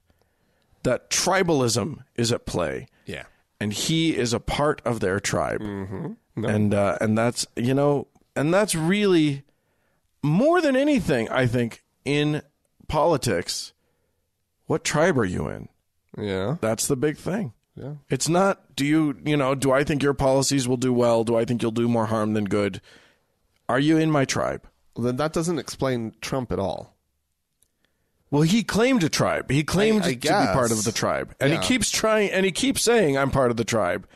S2: that tribalism is at play.
S1: Yeah,
S2: and he is a part of their tribe,
S1: no.
S2: and that's and that's really more than anything, I think, in politics. What tribe are you in?
S1: Yeah,
S2: that's the big thing.
S1: Yeah.
S2: It's not, do I think your policies will do well? Do I think you'll do more harm than good? Are you in my tribe?
S1: Well, then that doesn't explain Trump at all.
S2: Well, he claimed a tribe. He claimed to be part of the tribe. And he keeps trying, and he keeps saying, I'm part of the tribe.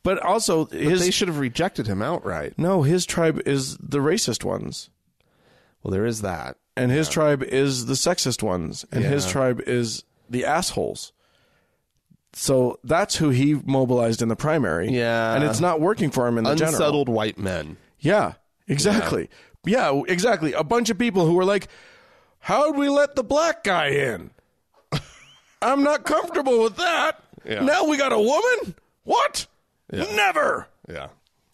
S2: But also,
S1: they should have rejected him outright.
S2: No, his tribe is the racist ones.
S1: Well, there is that.
S2: And his tribe is the sexist ones. And his tribe is the assholes. So that's who he mobilized in the primary.
S1: Yeah.
S2: And it's not working for him in the general.
S1: Unsettled white men.
S2: Yeah, exactly. Yeah, exactly. A bunch of people who were like, how'd we let the black guy in? I'm not comfortable with that. Yeah. Now we got a woman? What? Yeah. Never.
S1: Yeah.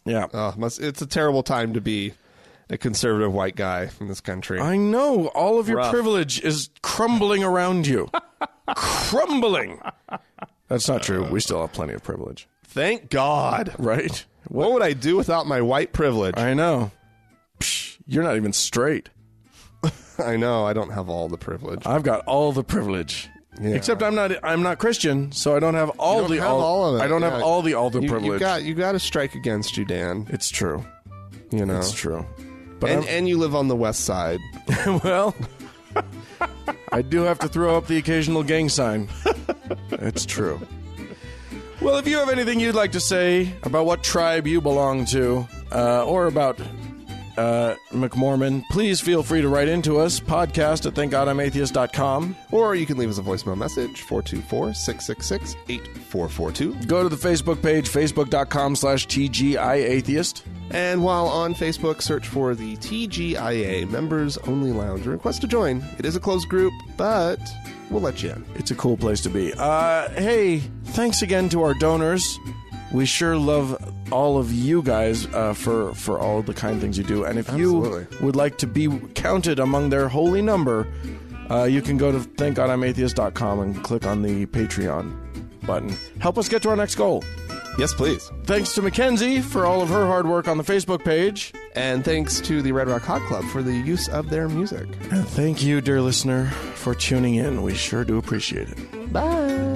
S2: Yeah.
S1: It's a terrible time to be a conservative white guy in this country.
S2: I know. All of your privilege is crumbling around you. crumbling. That's not true. We still have plenty of privilege.
S1: Thank God.
S2: Right?
S1: What would I do without my white privilege?
S2: I know. Psh, you're not even straight.
S1: I know. I don't have all the privilege.
S2: I've got all the privilege.
S1: Yeah.
S2: Except I'm not Christian, so I don't have all the
S1: all of it.
S2: I don't have all the privilege.
S1: You got to strike against you, Dan.
S2: It's true.
S1: You know.
S2: It's true. But
S1: and you live on the west side.
S2: Well, I do have to throw up the occasional gang sign. It's true. Well, if you have anything you'd like to say about what tribe you belong to, or about McMormon, please feel free to write into us, podcast@thankgodimatheist.com.
S1: Or you can leave us a voicemail message, 424-666-8442.
S2: Go to the Facebook page, facebook.com/TGIAtheist.
S1: And while on Facebook, search for the TGIA Members Only Lounge and request to join. It is a closed group, but we'll let you in.
S2: It's a cool place to be. Hey, thanks again to our donors. We sure love all of you guys for all the kind things you do. And if you would like to be counted among their holy number, you can go to thankgodimatheist.com and click on the Patreon button. Help us get to our next goal.
S1: Yes, please.
S2: Thanks to Mackenzie for all of her hard work on the Facebook page.
S1: And thanks to the Red Rock Hot Club for the use of their music.
S2: And thank you, dear listener, for tuning in. We sure do appreciate it.
S1: Bye.